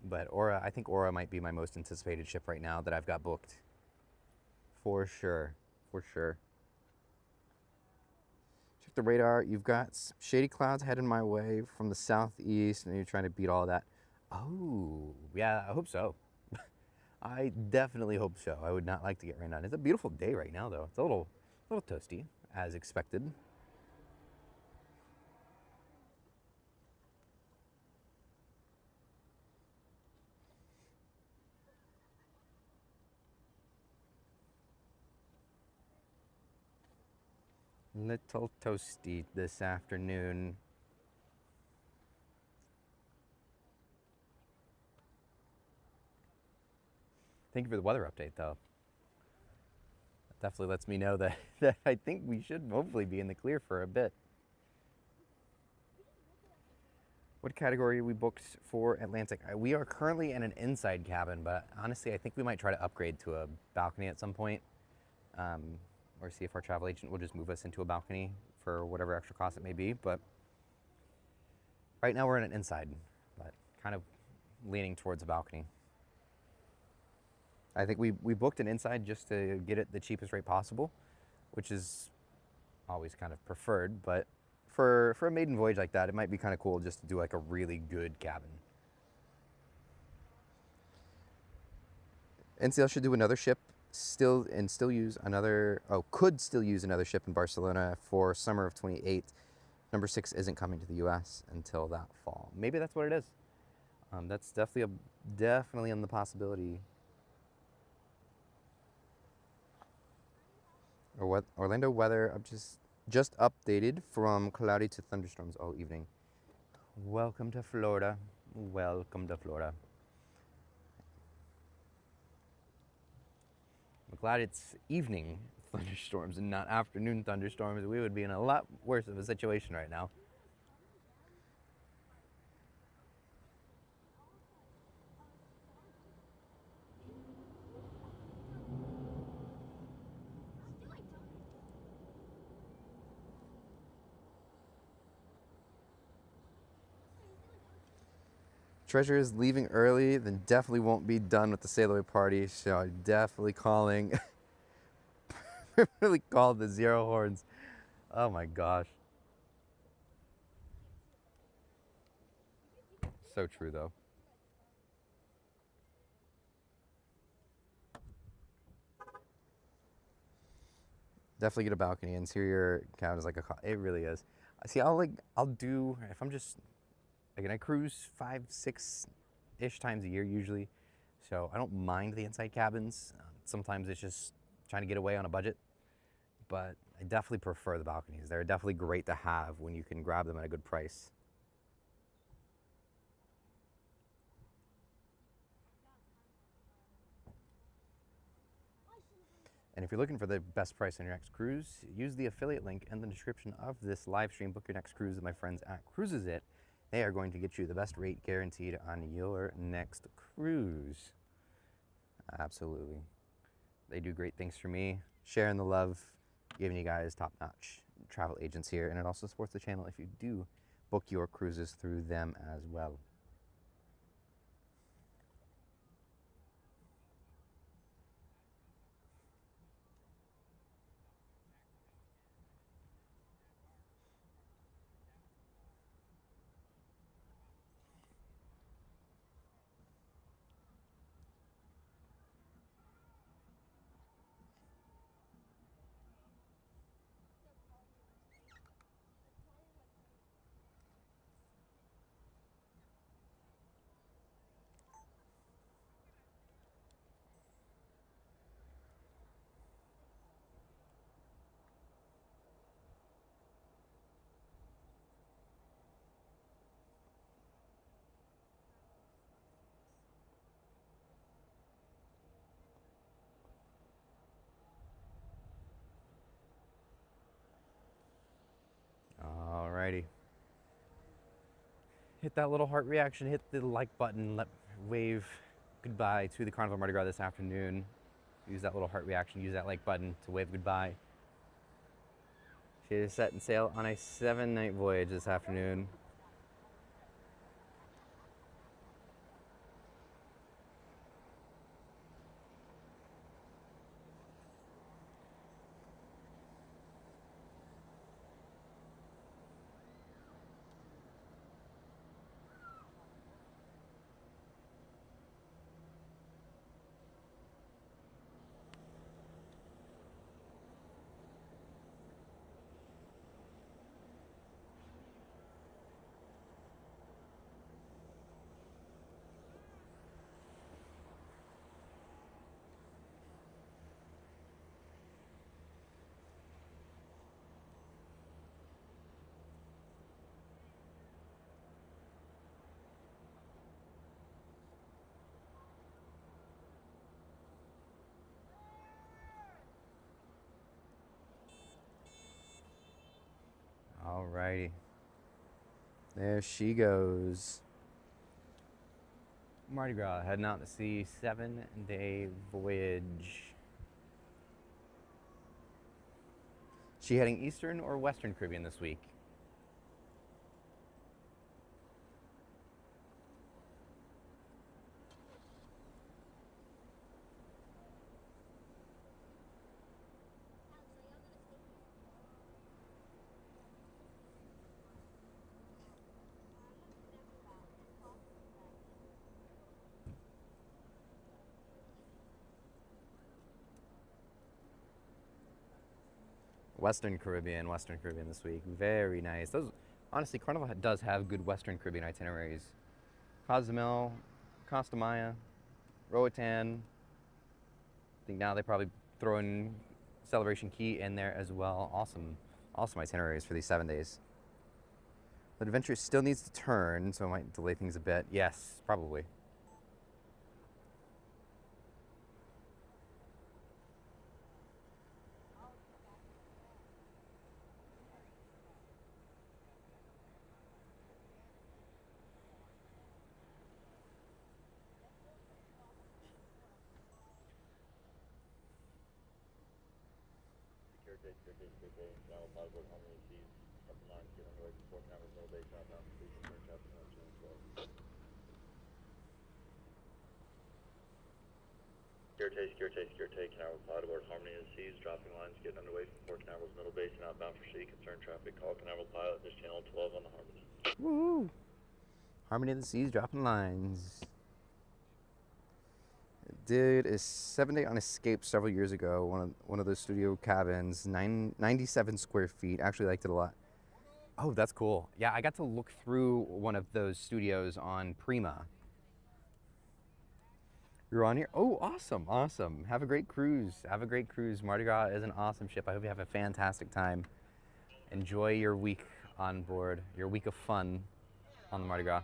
But Aura, I think Aura might be my most anticipated ship right now that I've got booked. For sure. For sure. Check the radar. You've got shady clouds heading my way from the southeast, and you're trying to beat all of that. Oh, yeah, I hope so. I definitely hope so. I would not like to get rained on. It's a beautiful day right now, though. It's a little toasty, as expected. Little toasty this afternoon. Thank you for the weather update, though. That definitely lets me know that, that I think we should hopefully be in the clear for a bit. What category are we booked for Atlantic? We are currently in an inside cabin, but honestly, I think we might try to upgrade to a balcony at some point. Or see if our travel agent will just move us into a balcony for whatever extra cost it may be. But right now we're in an inside, but kind of leaning towards a balcony. I think we booked an inside just to get it the cheapest rate possible, which is always kind of preferred. But for a maiden voyage like that, it might be kind of cool just to do like a really good cabin. NCL should do another ship. Could still use another ship in Barcelona for summer of 28. Number 6 isn't coming to the US until that fall. Maybe that's what it is. That's definitely on the possibility. Or what? Orlando weather just updated from cloudy to thunderstorms all evening. Welcome to Florida. Welcome to Florida. I'm glad it's evening thunderstorms and not afternoon thunderstorms. We would be in a lot worse of a situation right now. Treasure is leaving early, then definitely won't be done with the Sailaway party, so definitely calling. Really called the Zero Horns. Oh my gosh. So true though. Definitely get a balcony. Interior cabin is like it really is. See, I'll do if I'm just again I cruise 5, 6-ish times a year usually, so I don't mind the inside cabins. Sometimes it's just trying to get away on a budget, but I definitely prefer the balconies. They're definitely great to have when you can grab them at a good price. And if you're looking for the best price on your next cruise, use the affiliate link in the description of this live stream. Book your next cruise with my friends at Cruises It. They are going to get you the best rate guaranteed on your next cruise. Absolutely. They do great things for me, sharing the love, giving you guys top-notch travel agents here, and it also supports the channel if you do book your cruises through them as well. Alrighty. Hit that little heart reaction, hit the like button, wave goodbye to the Carnival Mardi Gras this afternoon. Use that little heart reaction, use that like button to wave goodbye. She is setting sail on a 7-night voyage this afternoon. Alrighty. There she goes. Mardi Gras, heading out to sea, 7-day voyage. She heading Eastern or Western Caribbean this week? Western Caribbean this week. Very nice. Those, honestly, Carnival does have good Western Caribbean itineraries. Cozumel, Costa Maya, Roatan. I think now they probably throw in Celebration Key in there as well. Awesome, awesome itineraries for these 7 days. The Adventure still needs to turn, so it might delay things a bit. Yes, probably. Travel Pilot Harmony Seas, up the lines, get underway from Port Canaveral, Middle Bay, southbound for Sea, concern traffic on Channel 12. Secure take, Canaveral Pilot aboard Harmony of the Seas, dropping lines, getting underway from Port Canaveral's Middle Bay, and outbound for Sea, concern traffic, call Canaveral Pilot, this Channel 12 on the Harmony. Woo! Harmony of the Seas dropping lines. Did a 7-day on Escape several years ago. One of those studio cabins, 97 square feet. Actually liked it a lot. Oh, that's cool. Yeah, I got to look through one of those studios on Prima. You're on here? Oh, awesome, awesome. Have a great cruise. Have a great cruise. Mardi Gras is an awesome ship. I hope you have a fantastic time. Enjoy your week on board, your week of fun on the Mardi Gras.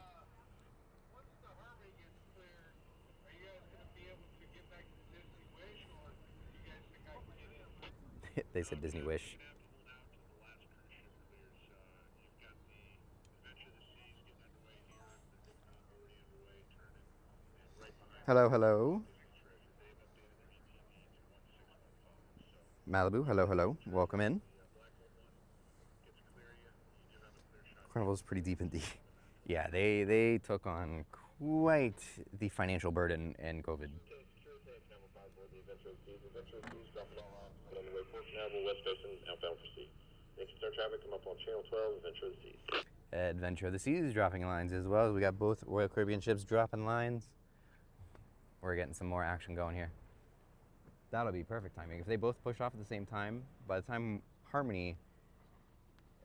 They said Disney Wish. Hello, hello. Malibu, hello, hello. Welcome in. Carnival's pretty deep indeed. Yeah, they took on quite the financial burden in COVID. Adventure of the Seas dropping lines as well. We got both Royal Caribbean ships dropping lines. We're getting some more action going here. That'll be perfect timing. If they both push off at the same time, by the time Harmony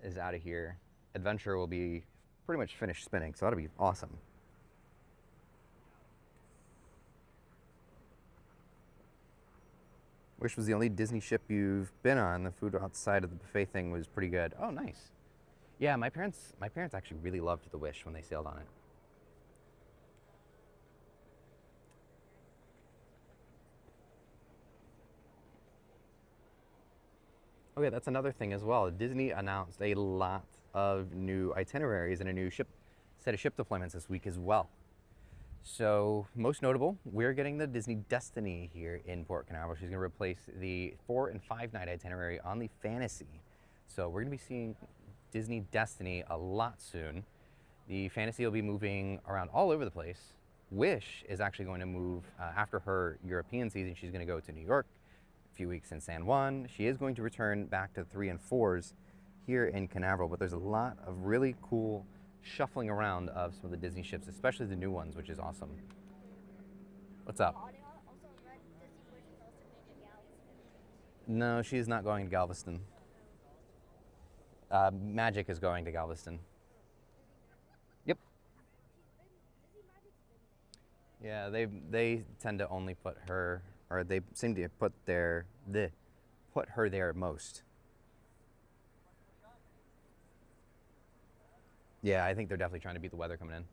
is out of here, Adventure will be pretty much finished spinning, so that'll be awesome. Wish was the only Disney ship you've been on. The food outside of the buffet thing was pretty good. Oh, nice. Yeah, my parents actually really loved the Wish when they sailed on it. Okay, that's another thing as well. Disney announced a lot of new itineraries and a new set of ship deployments this week as well. So, most notable, we're getting the Disney Destiny here in Port Canaveral. She's going to replace the 4- and 5-night itinerary on the Fantasy. So, we're going to be seeing Disney Destiny a lot soon. The Fantasy will be moving around all over the place. Wish is actually going to move after her European season. She's going to go to New York, a few weeks in San Juan. She is going to return back to 3 and 4s here in Canaveral, but there's a lot of really cool shuffling around of some of the Disney ships, especially the new ones, which is awesome. What's up? No, she's not going to Galveston. Magic is going to Galveston. Yep. Yeah, they tend to only put her, or they seem to put her there most. Yeah, I think they're definitely trying to beat the weather coming in.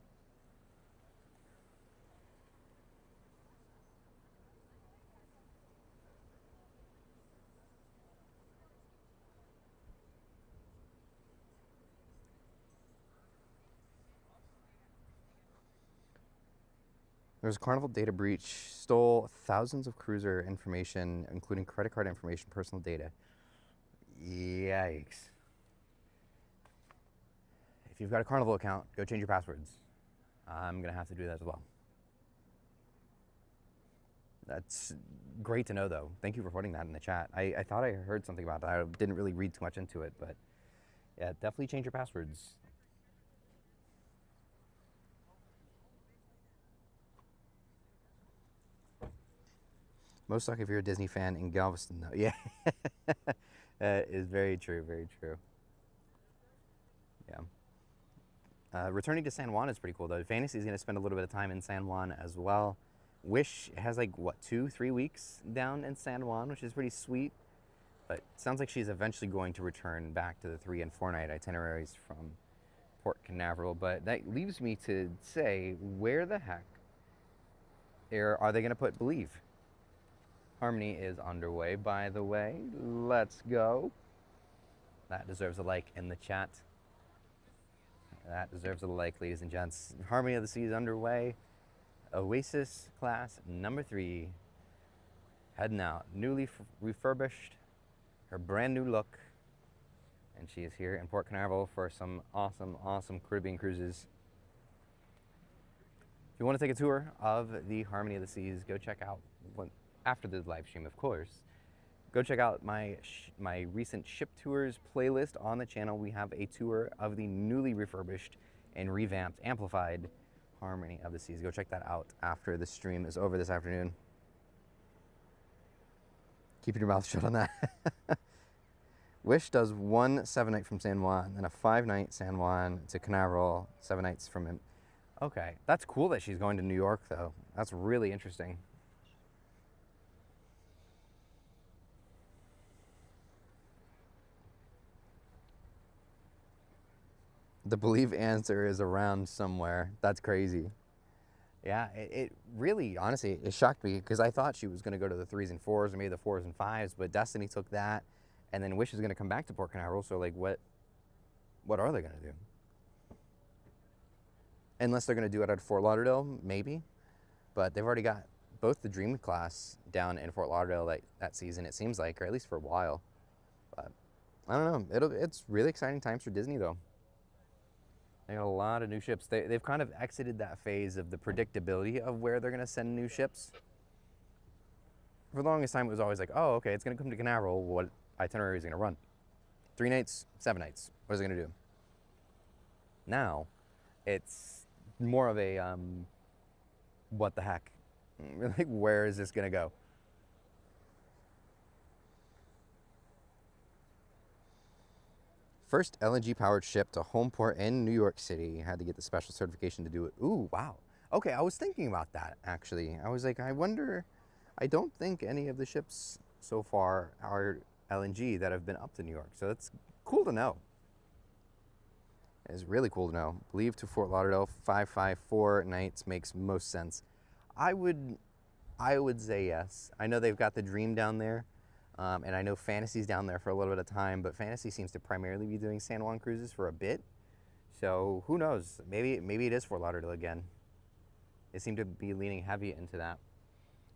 There's a Carnival data breach, stole thousands of cruiser information, including credit card information, personal data. Yikes. If you've got a Carnival account, go change your passwords. I'm going to have to do that as well. That's great to know, though. Thank you for putting that in the chat. I thought I heard something about that. I didn't really read too much into it, but yeah, definitely change your passwords. Most luck if you're a Disney fan in Galveston, though. Yeah, that is very true, very true. Yeah. Returning to San Juan is pretty cool though. Fantasy is going to spend a little bit of time in San Juan as well. Wish has like, what, 2-3 weeks down in San Juan, which is pretty sweet. But it sounds like she's eventually going to return back to the 3 and 4 night itineraries from Port Canaveral. But that leaves me to say, where the heck are they going to put Believe? Harmony is underway, by the way. Let's go. That deserves a like in the chat. That deserves a like, ladies and gents. Harmony of the Sea is underway. Oasis class number 3. Heading out. Newly refurbished. Her brand new look. And she is here in Port Canaveral for some awesome, awesome Caribbean cruises. If you want to take a tour of the Harmony of the Seas, go check out, after the live stream, of course, go check out my recent ship tours playlist on the channel. We have a tour of the newly refurbished and revamped, amplified Harmony of the Seas. Go check that out after the stream is over this afternoon. Keeping your mouth shut on that. Wish does 1 7-night from San Juan, then a 5-night San Juan to Canaveral, 7 nights from him. Okay, that's cool that she's going to New York, though. That's really interesting. The Believe answer is around somewhere. That's crazy. Yeah, it really, honestly, it shocked me because I thought she was going to go to the 3s and 4s or maybe the 4s and 5s, but Destiny took that, and then Wish is going to come back to Port Canaveral. So, like, what are they going to do? Unless they're going to do it at Fort Lauderdale, maybe. But they've already got both the Dream class down in Fort Lauderdale that season, it seems like, or at least for a while. But I don't know. It's really exciting times for Disney, though. They got a lot of new ships. They've kind of exited that phase of the predictability of where they're going to send new ships. For the longest time, it was always like, oh, okay, it's going to come to Canaveral. What itinerary is it going to run? 3 nights, 7 nights. What is it going to do? Now, it's more of a, what the heck? Like, where is this going to go? First LNG-powered ship to home port in New York City. Had to get the special certification to do it. Ooh, wow. Okay, I was thinking about that, actually. I was like, I wonder, I don't think any of the ships so far are LNG that have been up to New York. So that's cool to know. It's really cool to know. Believe to Fort Lauderdale, 554 nights makes most sense. I would say yes. I know they've got the Dream down there. And I know Fantasy's down there for a little bit of time, but Fantasy seems to primarily be doing San Juan cruises for a bit. So who knows? Maybe it is Fort Lauderdale again. They seem to be leaning heavy into that.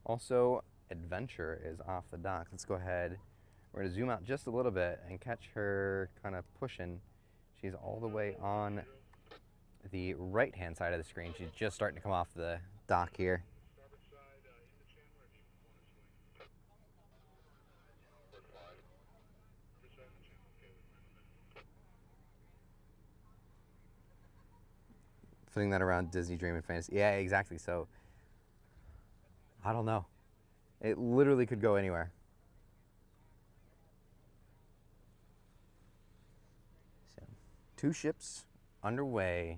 Also, Adventure is off the dock. Let's go ahead. We're going to zoom out just a little bit and catch her kind of pushing. She's all the way on the right-hand side of the screen. She's just starting to come off the dock here. Fitting that around Disney Dream and Fantasy. Yeah, exactly. So, I don't know. It literally could go anywhere. So, 2 ships underway.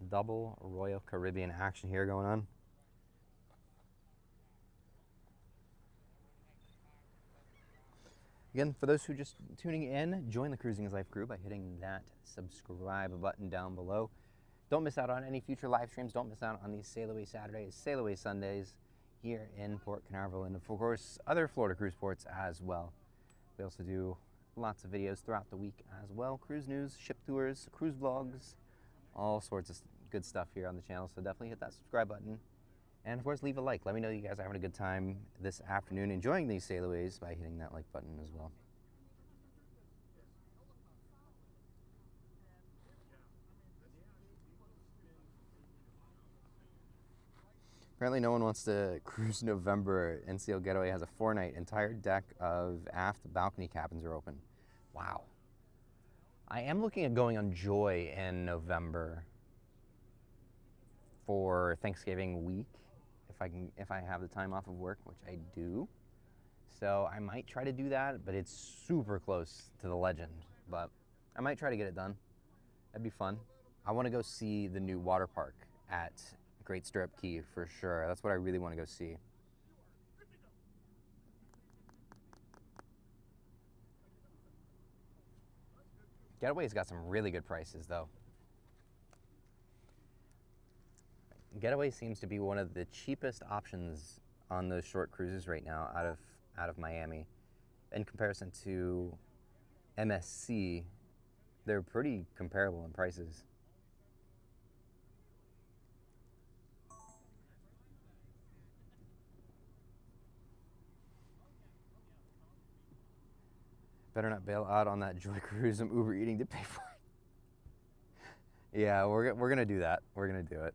Double Royal Caribbean action here going on. Again, for those who are just tuning in, join the Cruising is Life crew by hitting that subscribe button down below. Don't miss out on any future live streams. Don't miss out on these Sailaway Saturdays, Sailaway Sundays here in Port Canaveral, and of course other Florida cruise ports as well. We also do lots of videos throughout the week as well. Cruise news, ship tours, cruise vlogs, all sorts of good stuff here on the channel. So definitely hit that subscribe button. And of course, leave a like. Let me know you guys are having a good time this afternoon enjoying these Sailaways by hitting that like button as well. Apparently no one wants to cruise November. NCL Getaway has a 4-night. Entire deck of aft balcony cabins are open. Wow. I am looking at going on Joy in November for Thanksgiving week, if I have the time off of work, which I do. So I might try to do that, but it's super close to the Legend. But I might try to get it done. That'd be fun. I want to go see the new water park at Great Stirrup Cay for sure. That's what I really want to go see. Getaway's got some really good prices though. Getaway seems to be one of the cheapest options on those short cruises right now out of Miami. In comparison to MSC, they're pretty comparable in prices. Better not bail out on that Joy Cruise. I'm Uber eating to pay for it. Yeah, we're gonna do that. We're gonna do it.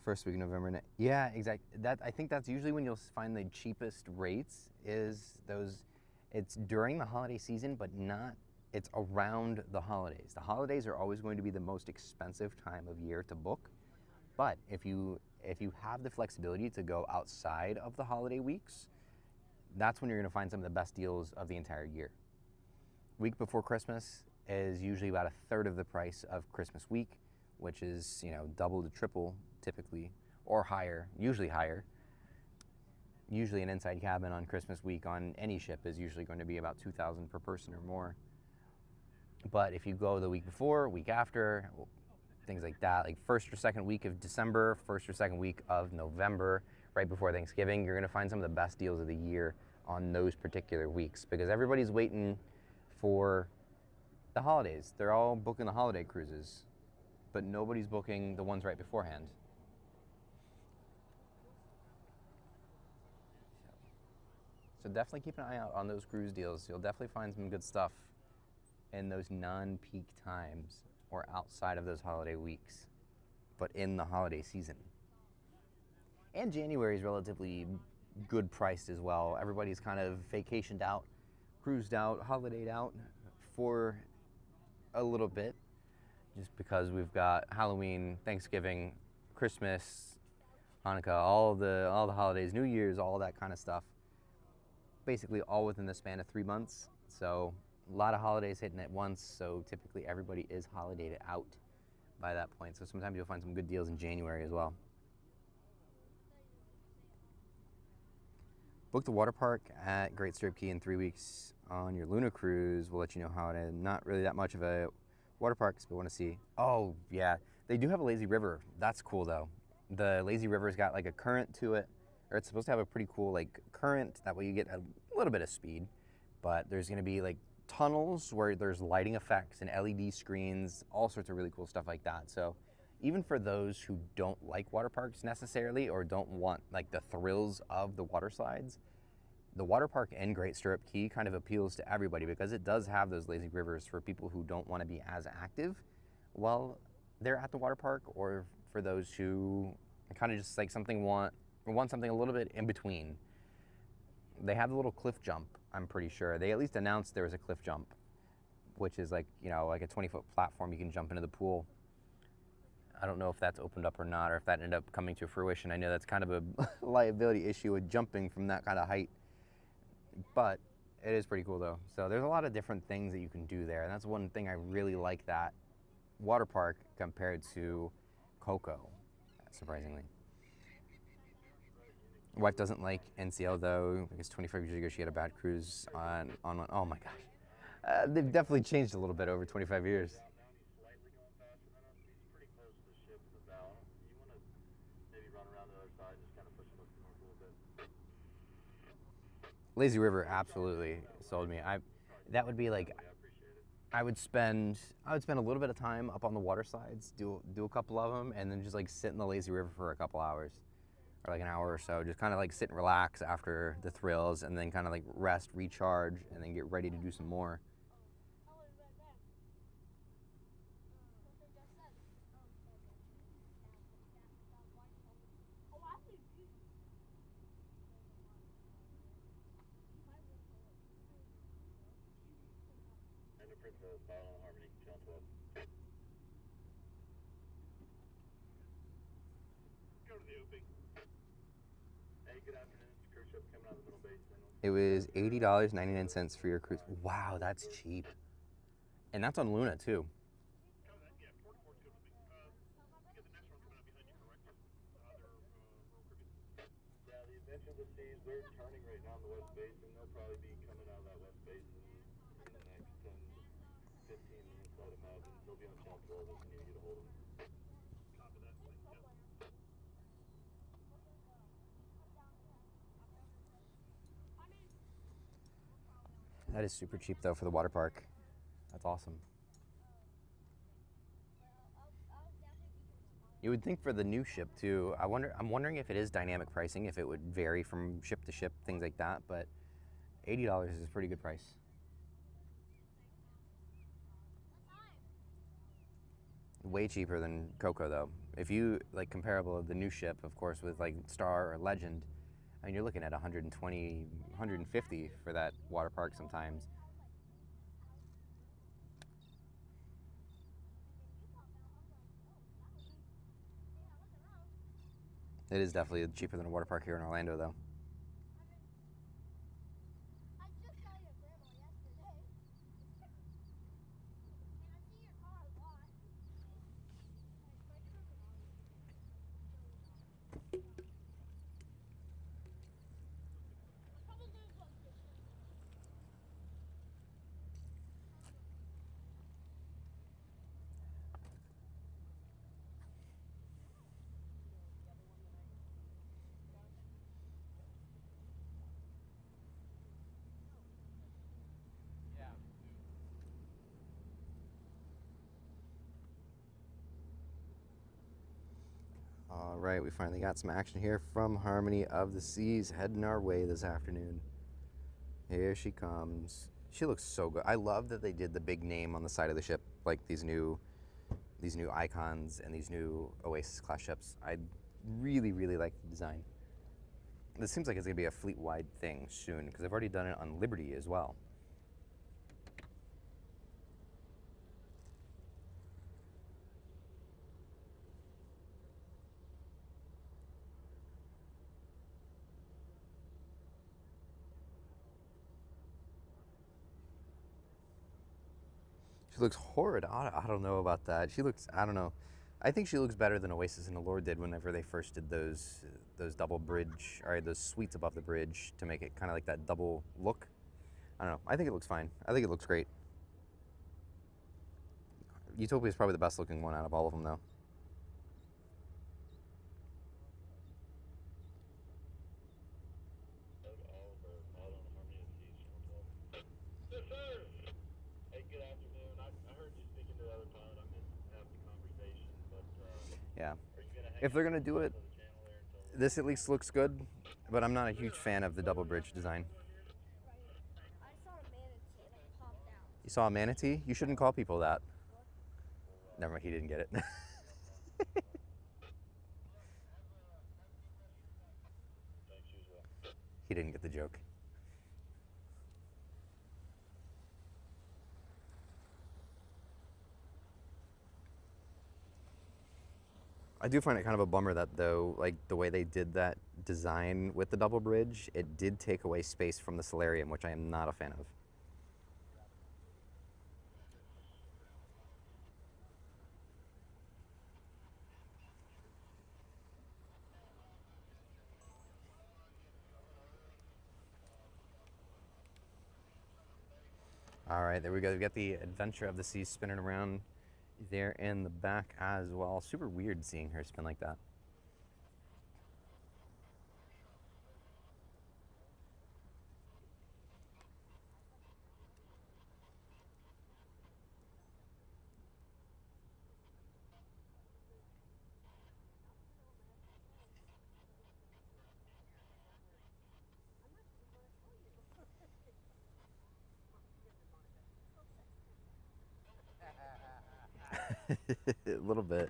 First week of November. Yeah, exactly. That, I think that's usually when you'll find the cheapest rates. Is those? It's during the holiday season, but not. It's around the holidays. The holidays are always going to be the most expensive time of year to book. But if you have the flexibility to go outside of the holiday weeks, that's when you're going to find some of the best deals of the entire year. Week before Christmas is usually about a third of the price of Christmas week, which is, you know, double to triple typically, or higher, usually higher. Usually an inside cabin on Christmas week on any ship is usually going to be about $2,000 per person or more. But if you go the week before, week after, things like that, like first or second week of December, first or second week of November, right before Thanksgiving, you're gonna find some of the best deals of the year on those particular weeks because everybody's waiting for the holidays. They're all booking the holiday cruises, but nobody's booking the ones right beforehand. So definitely keep an eye out on those cruise deals. You'll definitely find some good stuff in those non-peak times or outside of those holiday weeks, but in the holiday season. And January is relatively good priced as well. Everybody's kind of vacationed out, cruised out, holidayed out for a little bit, just because we've got Halloween, Thanksgiving, Christmas, Hanukkah, all the holidays, New Year's, all that kind of stuff. Basically all within the span of 3 months. So a lot of holidays hitting at once, so typically everybody is holidayed out by that point. So sometimes you'll find some good deals in January as well. Book the water park at Great Stirrup Cay in 3 weeks on your Luna cruise. We'll let you know how it is. Not really that much of a water park, but want to see. Oh yeah, they do have a lazy river. That's cool though. The lazy river's got like a current to it, or it's supposed to have a pretty cool like current. That way you get a little bit of speed, but there's gonna be like tunnels where there's lighting effects and LED screens, all sorts of really cool stuff like that. So even for those who don't like water parks necessarily or don't want like the thrills of the water slides, the water park in Great Stirrup Cay kind of appeals to everybody because it does have those lazy rivers for people who don't want to be as active while they're at the water park, or for those who kind of just like want something a little bit in between. They have the little cliff jump, I'm pretty sure. They at least announced there was a cliff jump, which is like, you know, like a 20-foot platform you can jump into the pool. I don't know if that's opened up or not, or if that ended up coming to fruition. I know that's kind of a liability issue with jumping from that kind of height, but it is pretty cool though. So there's a lot of different things that you can do there, and that's one thing I really like that water park compared to Coco, surprisingly. Wife doesn't like NCL though, because 25 years ago she had a bad cruise on one. Oh my gosh. They've definitely changed a little bit over 25 years. Lazy River absolutely sold me. That would be like, I would spend a little bit of time up on the water slides, do a couple of them, and then just like sit in the lazy river for a couple hours, or like an hour or so, just kind of like sit and relax after the thrills, and then kind of like rest, recharge, and then get ready to do some more. Hey, good afternoon. It's Crew ship coming out of the middle basin. It was $80.99 for your cruise. Wow, that's cheap. And that's on Luna too. Yeah, Port Port's good with me. You get the next one coming out behind you, correct? They're Royal Caribbean. Yeah, the Adventure of the Seas, they're turning right now in the West Basin. They'll probably be coming out of that West Basin in the next 10 to 15 minutes, I'd imagine. They'll be on channel 12 if you need to get a hold of them. Copy that. Thanks, Jeff. That is super cheap though for the water park. That's awesome. You would think for the new ship too. I'm wondering if it is dynamic pricing, if it would vary from ship to ship, things like that. But $80 is a pretty good price. Way cheaper than Coco though. If you like comparable of the new ship, of course, with like Star or Legend, I mean you're looking at 120, 150 for that water park sometimes. It is definitely cheaper than a water park here in Orlando though. All right, we finally got some action here from Harmony of the Seas heading our way this afternoon. Here she comes. She looks so good. I love that they did the big name on the side of the ship, like these new icons and these new Oasis class ships. I really, really like the design. This seems like it's gonna be a fleet-wide thing soon because they've already done it on Liberty as well. She looks horrid. I don't know about that. She looks, I don't know. I think she looks better than Oasis and Allure did whenever they first did those double bridge, or those suites above the bridge to make it kind of like that double look. I don't know. I think it looks fine. I think it looks great. Utopia is probably the best looking one out of all of them though. Yes, sir. Hey, good afternoon. I heard you speaking to the other pilot. I missed half the conversation, but Yeah. are you gonna hang If they're out gonna do it, on the channel there until this at least looks good, but I'm not a huge fan of the double bridge design. I saw a manatee and it popped out. You saw a manatee? You shouldn't call people that. Never mind, he didn't get it. thanks, you as well. He didn't get the joke. I do find it kind of a bummer that though, like the way they did that design with the double bridge, it did take away space from the solarium, which I am not a fan of. All right, there we go. We got the Adventure of the Seas spinning around there in the back as well. Super weird seeing her spin like that. A little bit.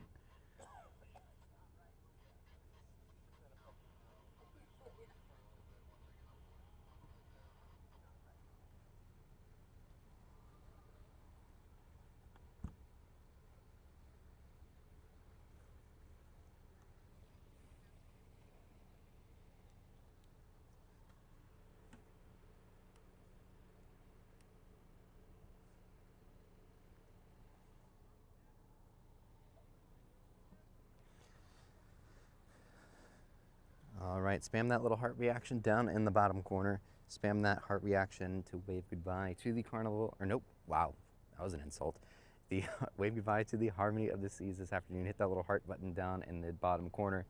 right, spam that little heart reaction down in the bottom corner. Spam that heart reaction to wave goodbye to the Carnival, or nope, wow, that was an insult. The wave goodbye to the Harmony of the Seas this afternoon. Hit that little heart button down in the bottom corner.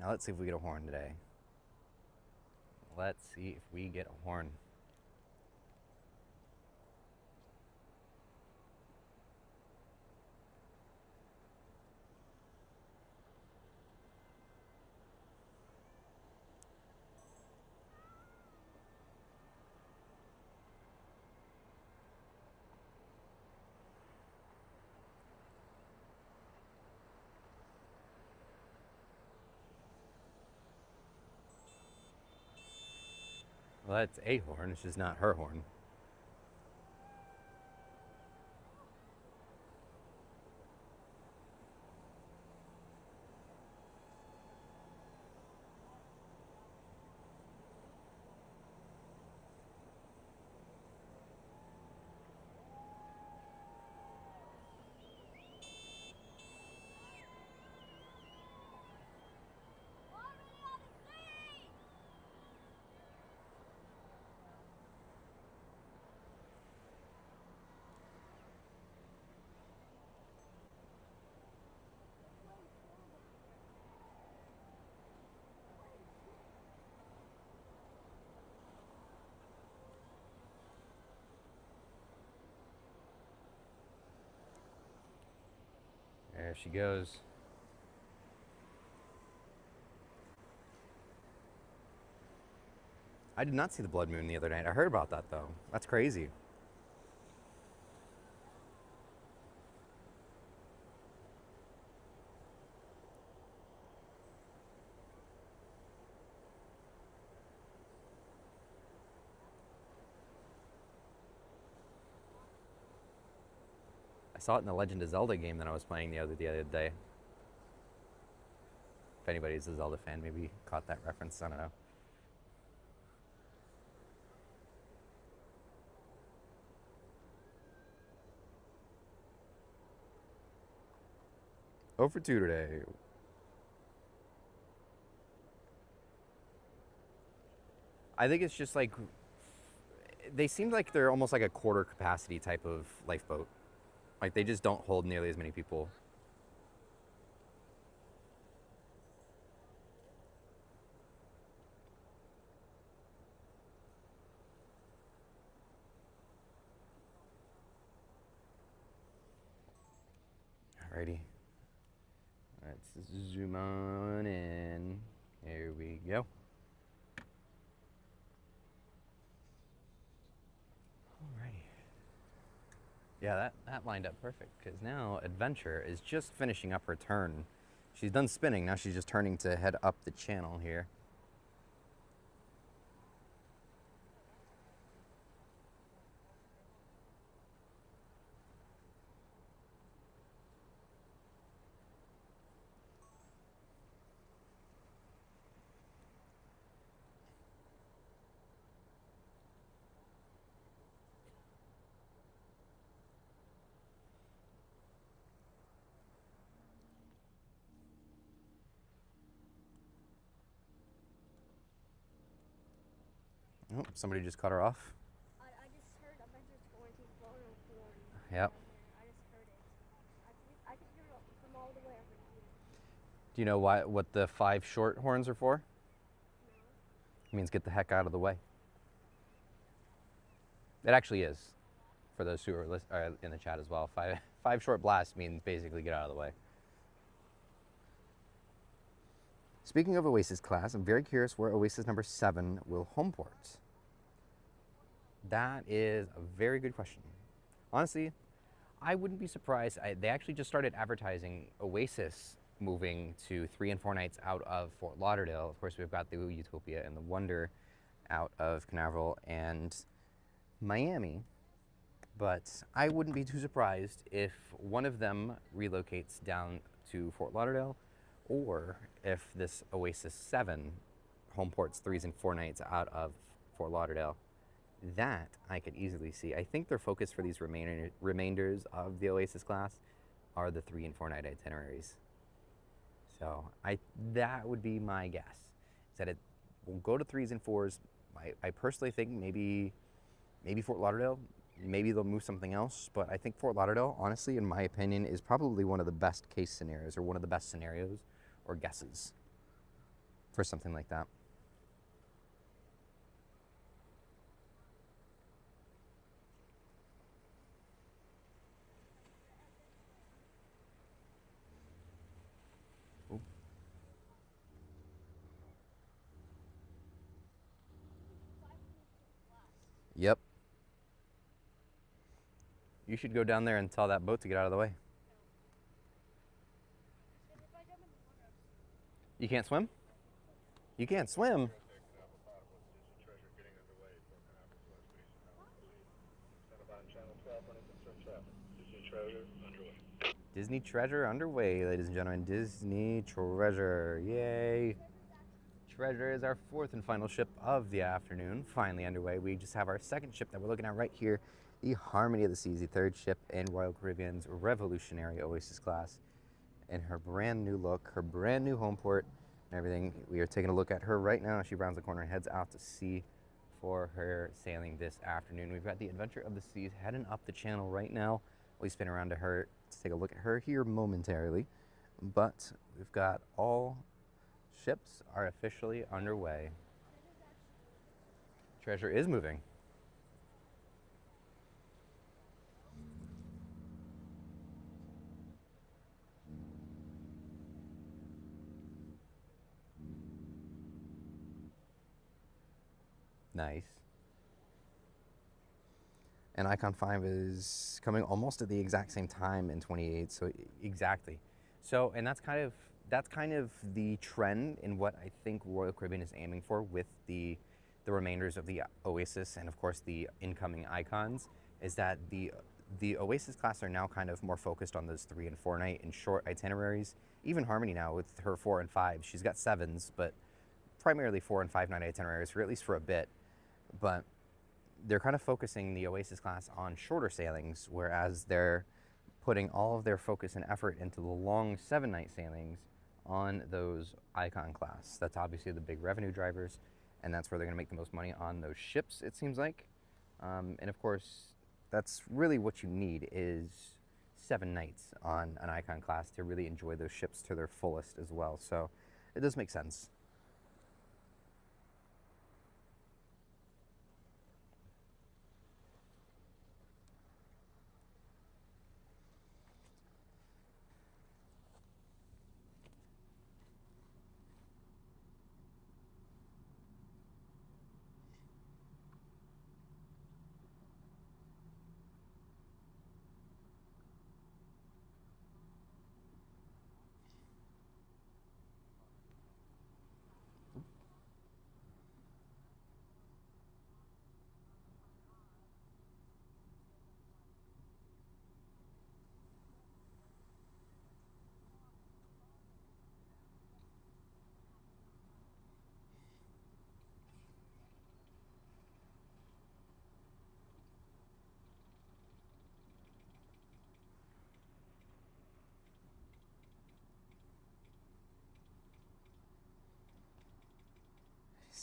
Now let's see if we get a horn today. Let's see if we get a horn. Well, that's a horn, it's just not her horn. There she goes. I did not see the blood moon the other night. I heard about that though. That's crazy. I saw it in the Legend of Zelda game that I was playing the other day. If anybody's a Zelda fan, maybe caught that reference. I don't know. Over 2 today. I think it's just like they seem like they're almost like a quarter capacity type of lifeboat. Like they just don't hold nearly as many people. Alrighty. Let's zoom on in. Here we go. Alrighty. Yeah, that lined up perfect because now Adventure is just finishing up her turn. She's done spinning, now she's just turning to head up the channel here. Oh, somebody just cut her off. I just heard Adventure's going to blow a horn. Yep. I just heard it. I can hear it from all the way over here. Do you know what the 5 short horns are for? No. It means get the heck out of the way. It actually is, for those who are in the chat as well. Five short blasts mean basically get out of the way. Speaking of Oasis class, I'm very curious where Oasis number 7 will homeport. That is a very good question. Honestly, I wouldn't be surprised. They actually just started advertising Oasis moving to 3 and 4 nights out of Fort Lauderdale. Of course, we've got the Utopia and the Wonder out of Canaveral and Miami. But I wouldn't be too surprised if one of them relocates down to Fort Lauderdale, or if this Oasis 7 home ports 3s and 4 nights out of Fort Lauderdale. That I could easily see. I think their focus for these remainders of the Oasis class are the 3 and 4 night itineraries. So that would be my guess. Is that it will go to 3s and 4s. I personally think maybe Fort Lauderdale. Maybe they'll move something else, but I think Fort Lauderdale, honestly, in my opinion, is probably one of the best case scenarios, or one of the best scenarios or guesses for something like that. Ooh. Yep. You should go down there and tell that boat to get out of the way. You can't swim? You can't swim? Disney Treasure underway, ladies and gentlemen. Disney Treasure, yay. Treasure is our 4th and final ship of the afternoon, finally underway. We just have our 2nd ship that we're looking at right here, the Harmony of the Seas, the 3rd ship in Royal Caribbean's revolutionary Oasis class. In her brand new look, her brand new home port and everything. We are taking a look at her right now. She rounds the corner and heads out to sea for her sailing this afternoon. We've got the Adventure of the Seas heading up the channel right now. We spin around to her to take a look at her here momentarily. But we've got all ships are officially underway. Treasure is moving. Nice. And Icon 5 is coming almost at the exact same time in 28, so exactly. So, and that's kind of the trend in what I think Royal Caribbean is aiming for with the remainders of the Oasis and of course the incoming Icons, is that the Oasis class are now kind of more focused on those 3 and 4 night and short itineraries. Even Harmony now with her 4 and 5, she's got 7s, but primarily 4 and 5 night itineraries, for at least for a bit. But they're kind of focusing the Oasis class on shorter sailings, whereas they're putting all of their focus and effort into the long 7 night sailings on those Icon class. That's obviously the big revenue drivers, and that's where they're going to make the most money on those ships, it seems like. And of course, that's really what you need, is 7 nights on an Icon class to really enjoy those ships to their fullest as well. So it does make sense.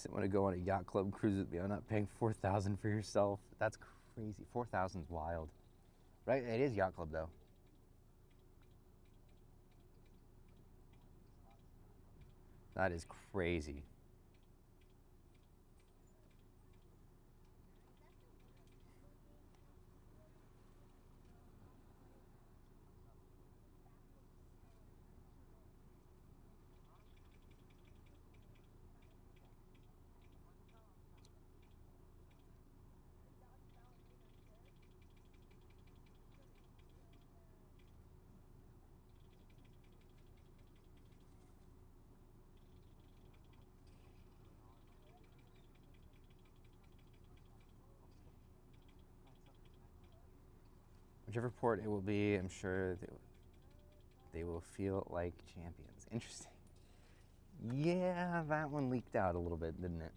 You want to go on a yacht club cruise with me? I'm not paying $4,000 for yourself. That's crazy. $4,000's wild, right? It is yacht club though. That is crazy. whichever port it will be, I'm sure they will feel like champions. Interesting. Yeah, that one leaked out a little bit, didn't it?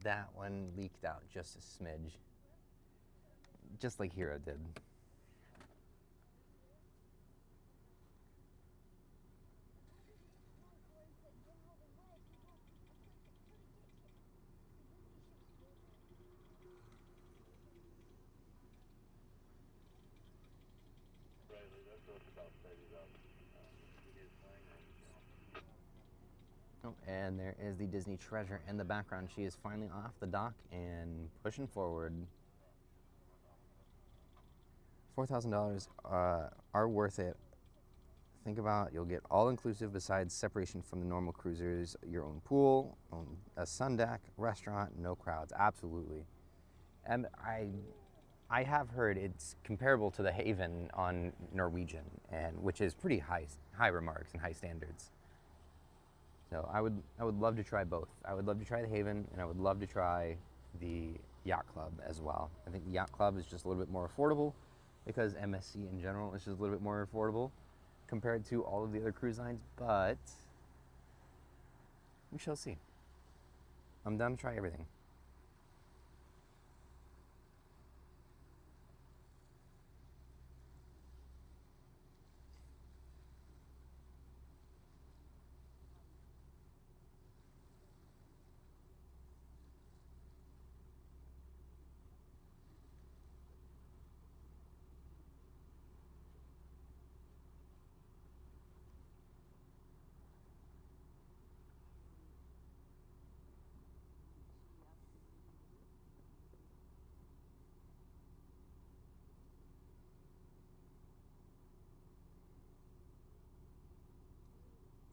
That one leaked out just a smidge. Just like Hero did. Oh, and there is the Disney treasure in the background. She is finally off the dock and pushing forward. $4,000 are worth it. Think about, you'll get all inclusive besides separation from the normal cruisers, your own pool, a sun deck, restaurant, no crowds. Absolutely. And I have heard it's comparable to the Haven on Norwegian, and which is pretty high remarks and high standards. So I would love to try both. I would love to try the Haven, and I would love to try the Yacht Club as well. I think the Yacht Club is just a little bit more affordable because MSC in general is just a little bit more affordable compared to all of the other cruise lines, but we shall see. I'm down to try everything.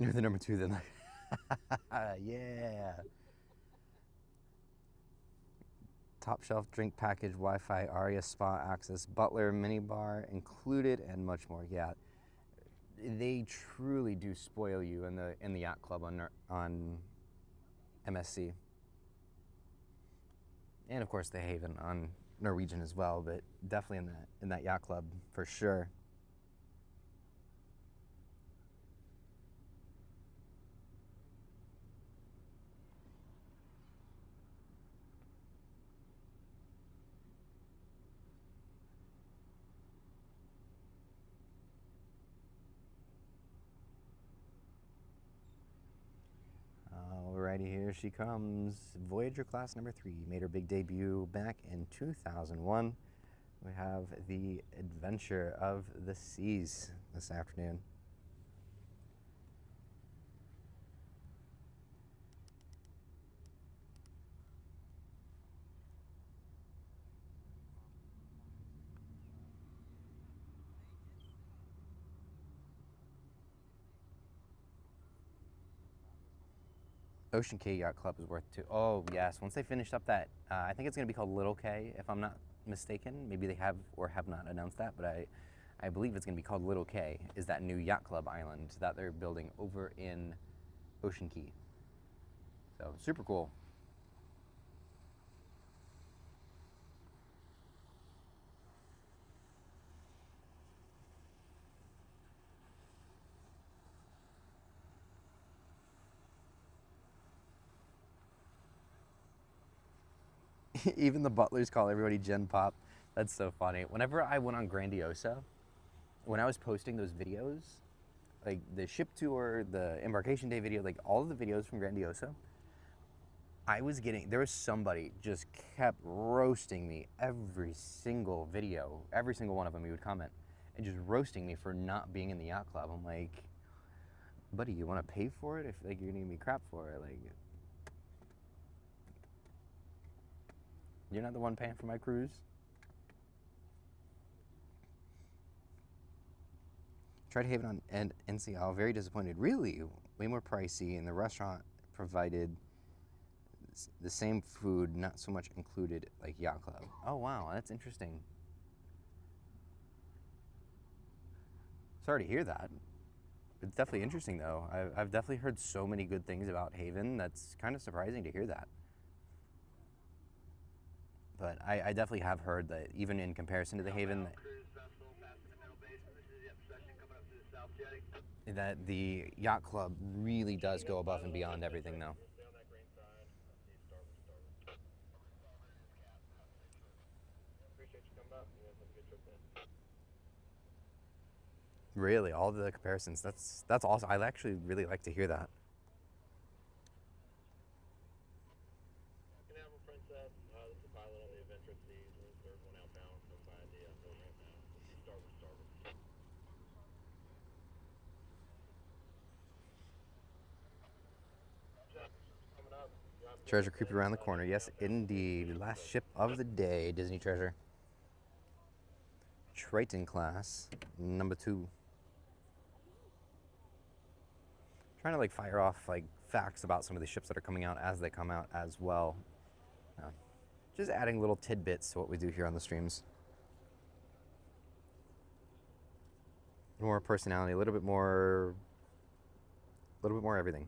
You're the number 2 then. Yeah. Top shelf drink package, Wi-Fi, Aria spa access, butler, minibar included, and much more. Yeah, they truly do spoil you in the Yacht Club on MSC, and of course the Haven on Norwegian as well. But definitely in that Yacht Club for sure. Alrighty, here she comes. Voyager class number 3 made her big debut back in 2001. We have the Adventure of the Seas this afternoon. Ocean K Yacht Club is worth $2. Oh yes, once they finish up that, I think it's going to be called Little K, if I'm not mistaken. Maybe they have or have not announced that, but I believe it's going to be called Little K. Is that new Yacht Club island that they're building over in Ocean Key? So super cool. Even the butlers call everybody Gen Pop. That's so funny. Whenever I went on Grandiosa, when I was posting those videos, like the ship tour, the embarkation day video, like all of the videos from Grandiosa, there was somebody just kept roasting me every single video, every single one of them he would comment, and just roasting me for not being in the Yacht Club. I'm like, buddy, you want to pay for it if like you're gonna give me crap for it? Like, you're not the one paying for my cruise. Tried Haven on NCL, very disappointed. Really, way more pricey, and the restaurant provided the same food, not so much included like Yacht Club. Oh wow, that's interesting. Sorry to hear that. It's definitely interesting though. I've definitely heard so many good things about Haven. That's kind of surprising to hear that. But I definitely have heard that even in comparison to the Haven, That the yacht club really does go above and beyond everything, though. Stay on that green side. See starboard. Appreciate you coming up. You guys have a good trip then. Really, all the comparisons. That's awesome. I actually really like to hear that. Canaveral Princess. This is the pilot on the Adventure Seas. We're in third one outbound. Come by the port right now. See starboard. Coming up. Treasure creeping around the corner. Yes, indeed. Last ship of the day, Disney Treasure. Triton class, number 2. Trying to like fire off like facts about some of the ships that are coming out as they come out as well. Just adding little tidbits to what we do here on the streams. More personality, a little bit more everything.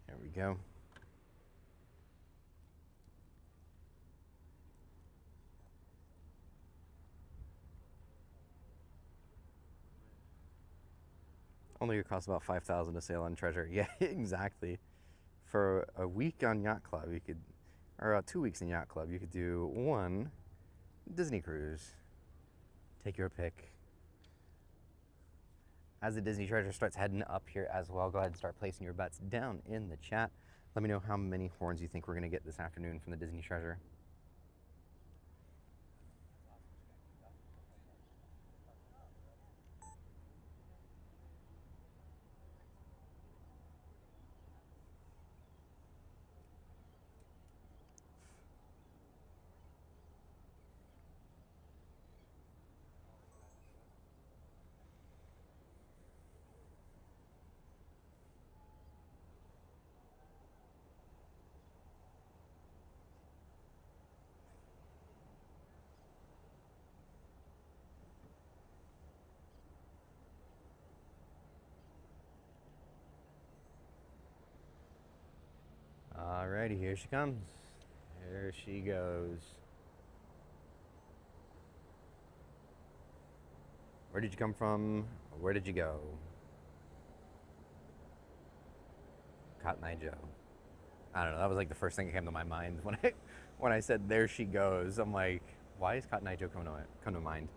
There we go. Only it costs about $5,000 to sail on Treasure. Yeah, exactly. For a week on Yacht Club, you could, or 2 weeks in Yacht Club, you could do 1 Disney cruise. Take your pick. As the Disney Treasure starts heading up here as well, go ahead and start placing your bets down in the chat. Let me know how many horns you think we're going to get this afternoon from the Disney Treasure. Alrighty, here she comes. There she goes. Where did you come from? Where did you go? Cotton Eye Joe. I don't know. That was like the first thing that came to my mind when I said there she goes. I'm like, why is Cotton Eye Joe come to mind?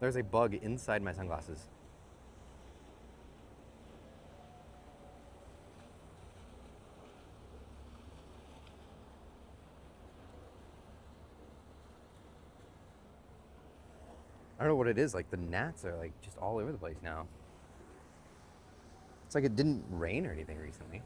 There's a bug inside my sunglasses. I don't know what it is. Like the gnats are like just all over the place now. It's like it didn't rain or anything recently.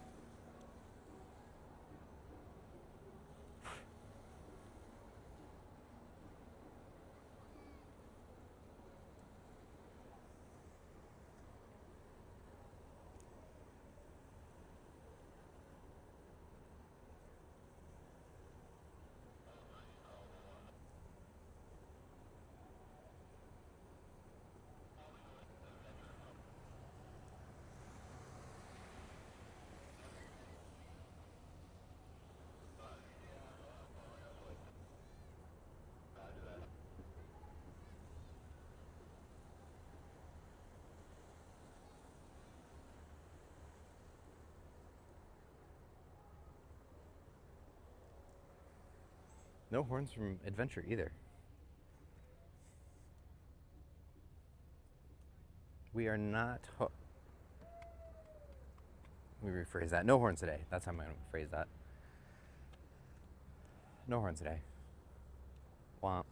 No horns from Adventure either. We are not. Let me rephrase that. No horns today. That's how I'm going to phrase that. No horns today. Womp.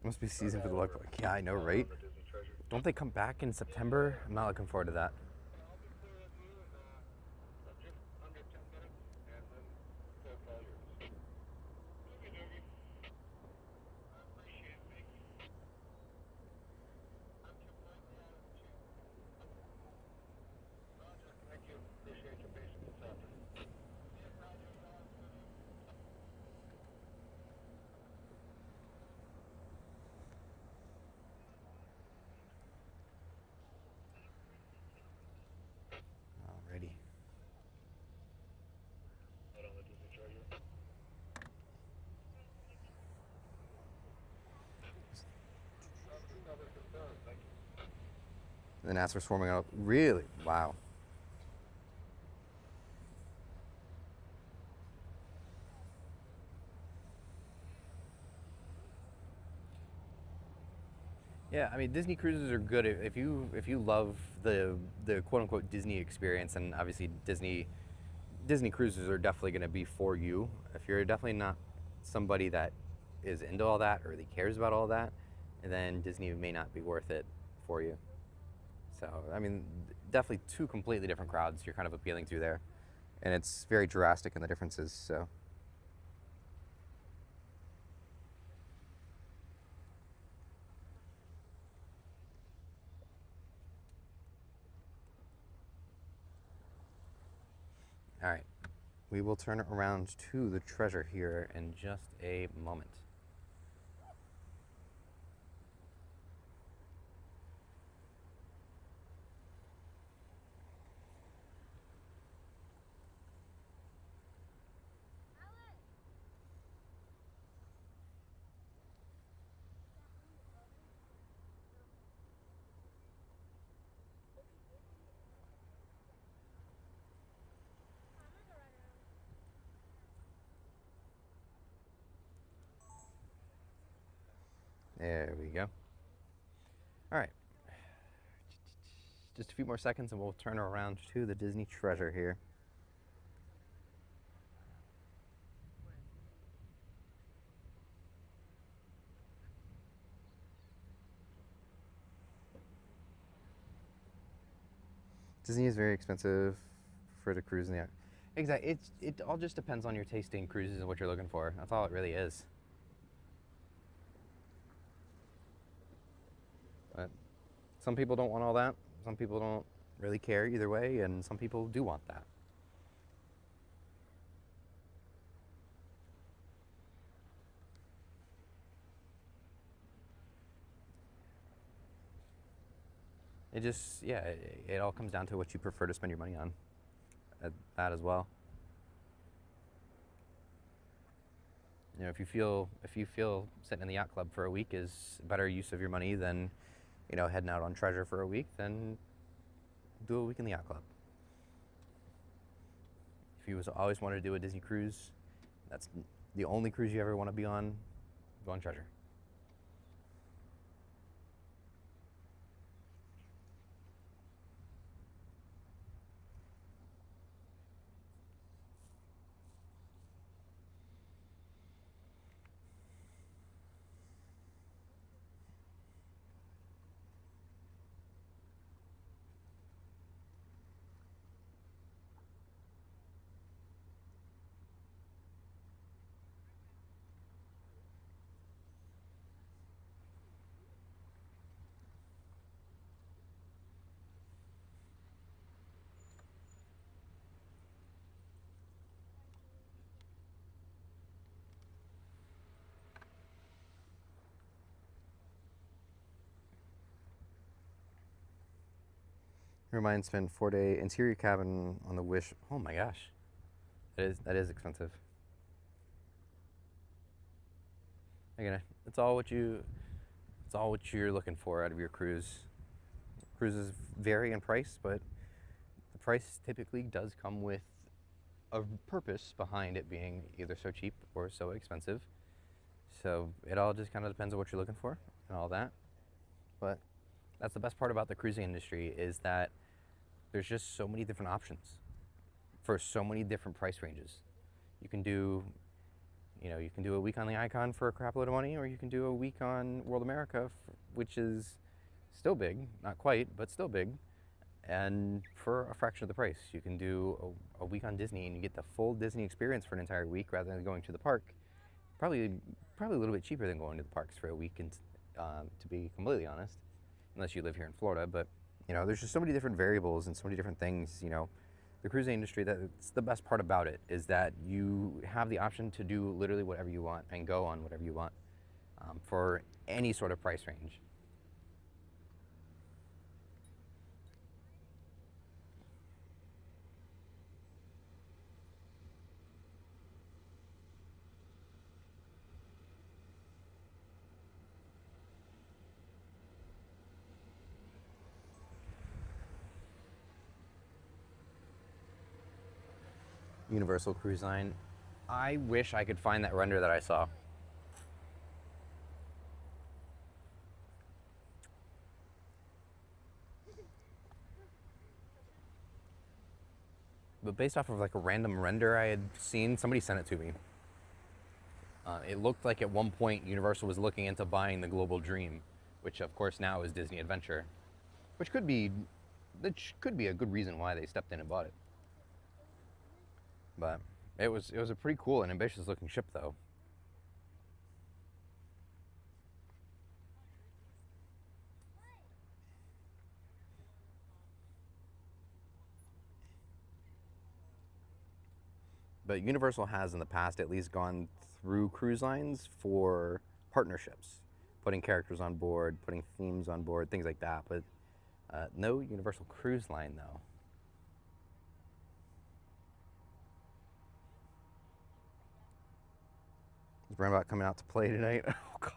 Must be season for the lug. Yeah, I know, right? Don't they come back in September? I'm not looking forward to that. I'll be clear with you in just under 10 minutes, and then it's all yours. Okay, Doogie. I appreciate it. Thank you. I'm completely out of the channel. Roger. Thank you. Appreciate your patience this afternoon. Yeah, Roger. Alrighty. Hold on, the Disney treasure. Thank you. The gnats are swarming out. Really? Wow. Yeah, I mean Disney cruises are good if you love the quote unquote Disney experience, and obviously Disney cruises are definitely going to be for you. If you're definitely not somebody that is into all that or really cares about all that, then Disney may not be worth it for you. So I mean, definitely two completely different crowds you're kind of appealing to there, and it's very drastic in the differences. So. All right, we will turn around to the treasure here in just a moment. There we go. All right. Just a few more seconds and we'll turn around to the Disney treasure here. Disney is very expensive for the cruise in the. Exactly. It all just depends on your tasting cruises and what you're looking for. That's all it really is. But some people don't want all that. Some people don't really care either way, and some people do want that. It just, yeah, it all comes down to what you prefer to spend your money on. That as well. You know, if you feel sitting in the yacht club for a week is a better use of your money than, you know, heading out on treasure for a week, then do a week in the yacht club. If you always wanted to do a Disney cruise, that's the only cruise you ever want to be on, go on treasure. Remind spend 4-day interior cabin on the Wish. Oh my gosh, that is expensive. Again, it's all what you're looking for out of your cruise. Cruises vary in price, but the price typically does come with a purpose behind it being either so cheap or so expensive. So it all just kind of depends on what you're looking for and all that. But that's the best part about the cruising industry is that there's just so many different options for so many different price ranges. You can do, You know, you can do a week on the Icon for a crap load of money, or you can do a week on World America, which is still big, not quite, but still big, and for a fraction of the price. You can do a week on Disney and you get the full Disney experience for an entire week rather than going to the park. Probably a little bit cheaper than going to the parks for a week, and to be completely honest, unless you live here in Florida. But you know, there's just so many different variables and so many different things. You know, the cruising industry, that's the best part about it, is that you have the option to do literally whatever you want and go on whatever you want for any sort of price range. Universal Cruise Line. I wish I could find that render that I saw. But based off of like a random render I had seen, somebody sent it to me. It looked like at one point Universal was looking into buying the Global Dream, which of course now is Disney Adventure, which could be a good reason why they stepped in and bought it. But it was a pretty cool and ambitious looking ship, though. But Universal has in the past at least gone through cruise lines for partnerships, putting characters on board, putting themes on board, things like that. But no Universal Cruise Line, though. Is Brandbot coming out to play tonight? Oh,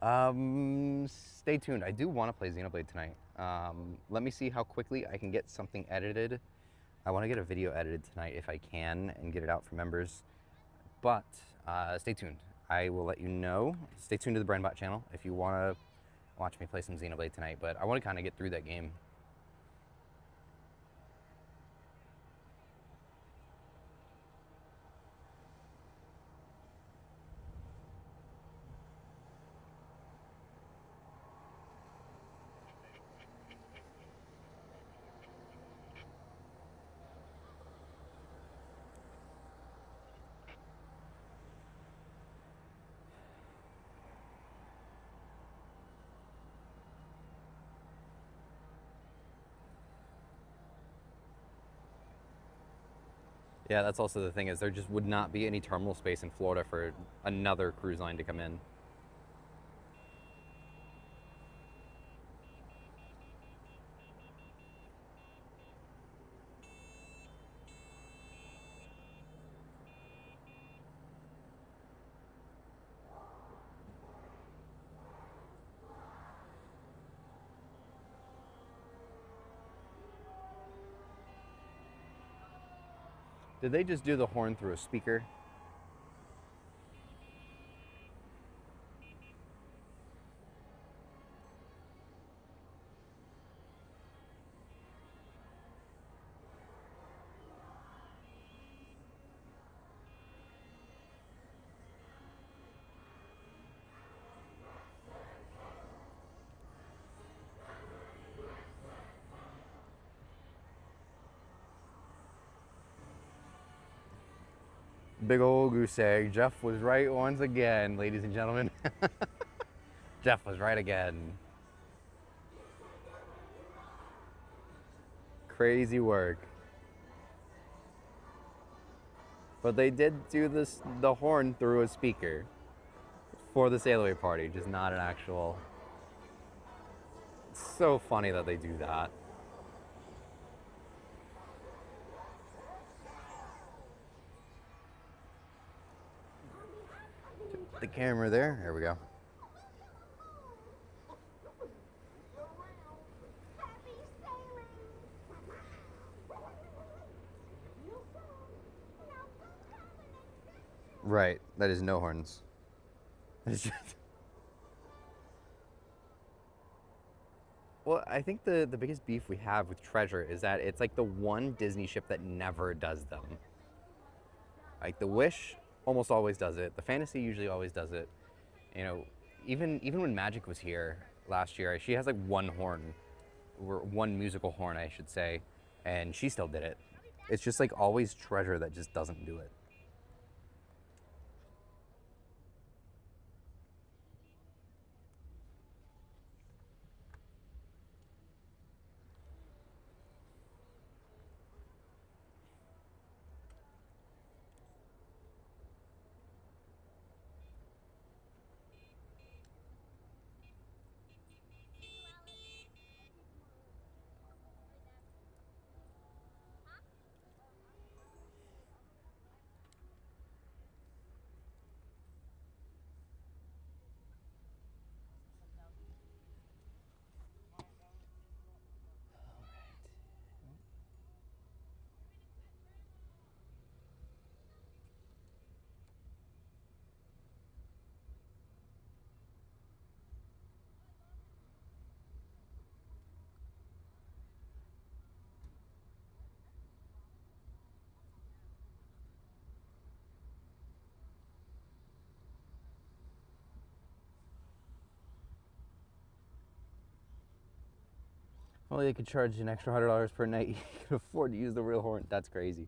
God. Stay tuned. I do want to play Xenoblade tonight. Let me see how quickly I can get something edited. I want to get a video edited tonight if I can and get it out for members. But stay tuned. I will let you know. Stay tuned to the Brandbot channel if you want to watch me play some Xenoblade tonight. But I want to kind of get through that game. Yeah, that's also the thing, is there just would not be any terminal space in Florida for another cruise line to come in. Did they just do the horn through a speaker? Big old goose egg. Jeff was right once again, ladies and gentlemen. Jeff was right again. Crazy work. But they did do the horn through a speaker for the Sailaway party, just not an actual. It's so funny that they do that. The camera there. There we go. Right. That is no horns. It's just... Well, I think the biggest beef we have with Treasure is that it's like the one Disney ship that never does them. Like the Wish almost always does it. The Fantasy usually always does it. You know, even when Magic was here last year, she has like one horn, or one musical horn, I should say, and she still did it. It's just like always Treasure that just doesn't do it. If only they could charge an extra $100 per night, you could afford to use the real horn. That's crazy.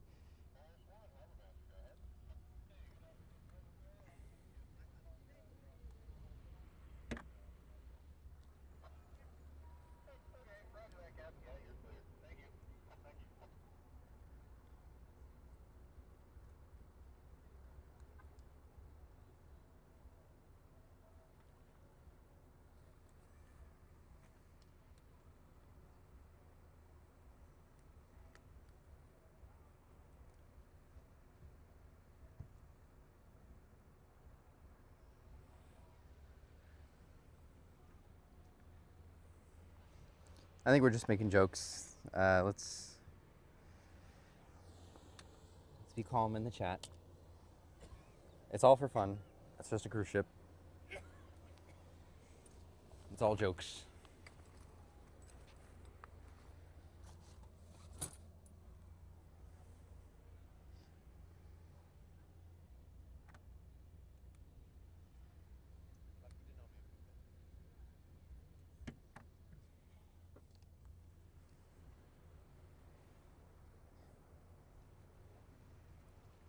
I think we're just making jokes. Let's be calm in the chat. It's all for fun. It's just a cruise ship. It's all jokes.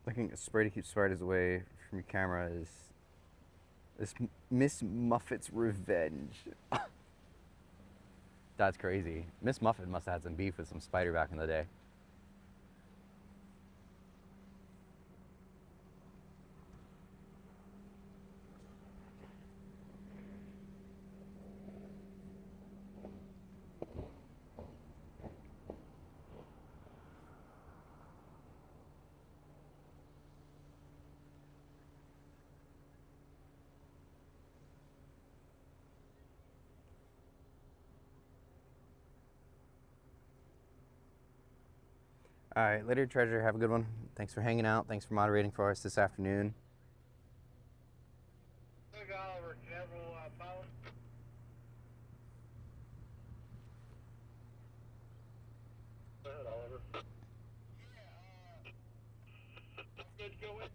Looking a spray to keep spiders away from your camera is this Miss Muffet's Revenge. That's crazy. Miss Muffet must have had some beef with some spider back in the day. All right, later, Treasure. Have a good one. Thanks for hanging out. Thanks for moderating for us this afternoon. Look, Oliver, Canaveral, Power. Go ahead, Oliver. Good to go in?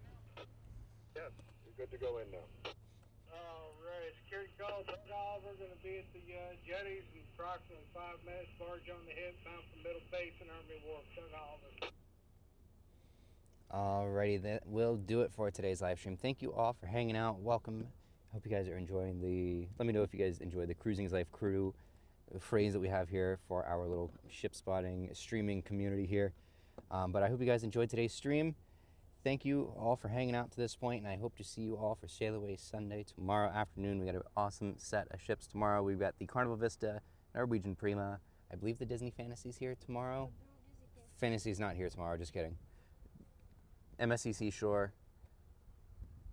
Yes, you're good to go in now. All right, security call. Doug Oliver going to be at the jetties in approximately 5 minutes. Barge on the hip, bound for Middle Basin, Army Wharf. Doug Oliver. Alrighty, that will do it for today's live stream. Thank you all for hanging out. Welcome. Hope you guys are enjoying let me know if you guys enjoy the Cruising is Life crew phrase that we have here for our little ship spotting streaming community here. But I hope you guys enjoyed today's stream. Thank you all for hanging out to this point, and I hope to see you all for Sailaway Sunday tomorrow afternoon. We got an awesome set of ships tomorrow. We've got the Carnival Vista, Norwegian Prima. I believe the Disney Fantasy's here tomorrow. Fantasy's not here tomorrow, just kidding. MSCC Shore,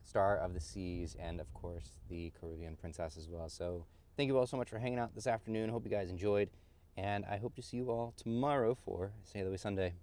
Star of the Seas, and of course the Caribbean Princess as well. So thank you all so much for hanging out this afternoon. Hope you guys enjoyed, and I hope to see you all tomorrow for Sailaway Sunday.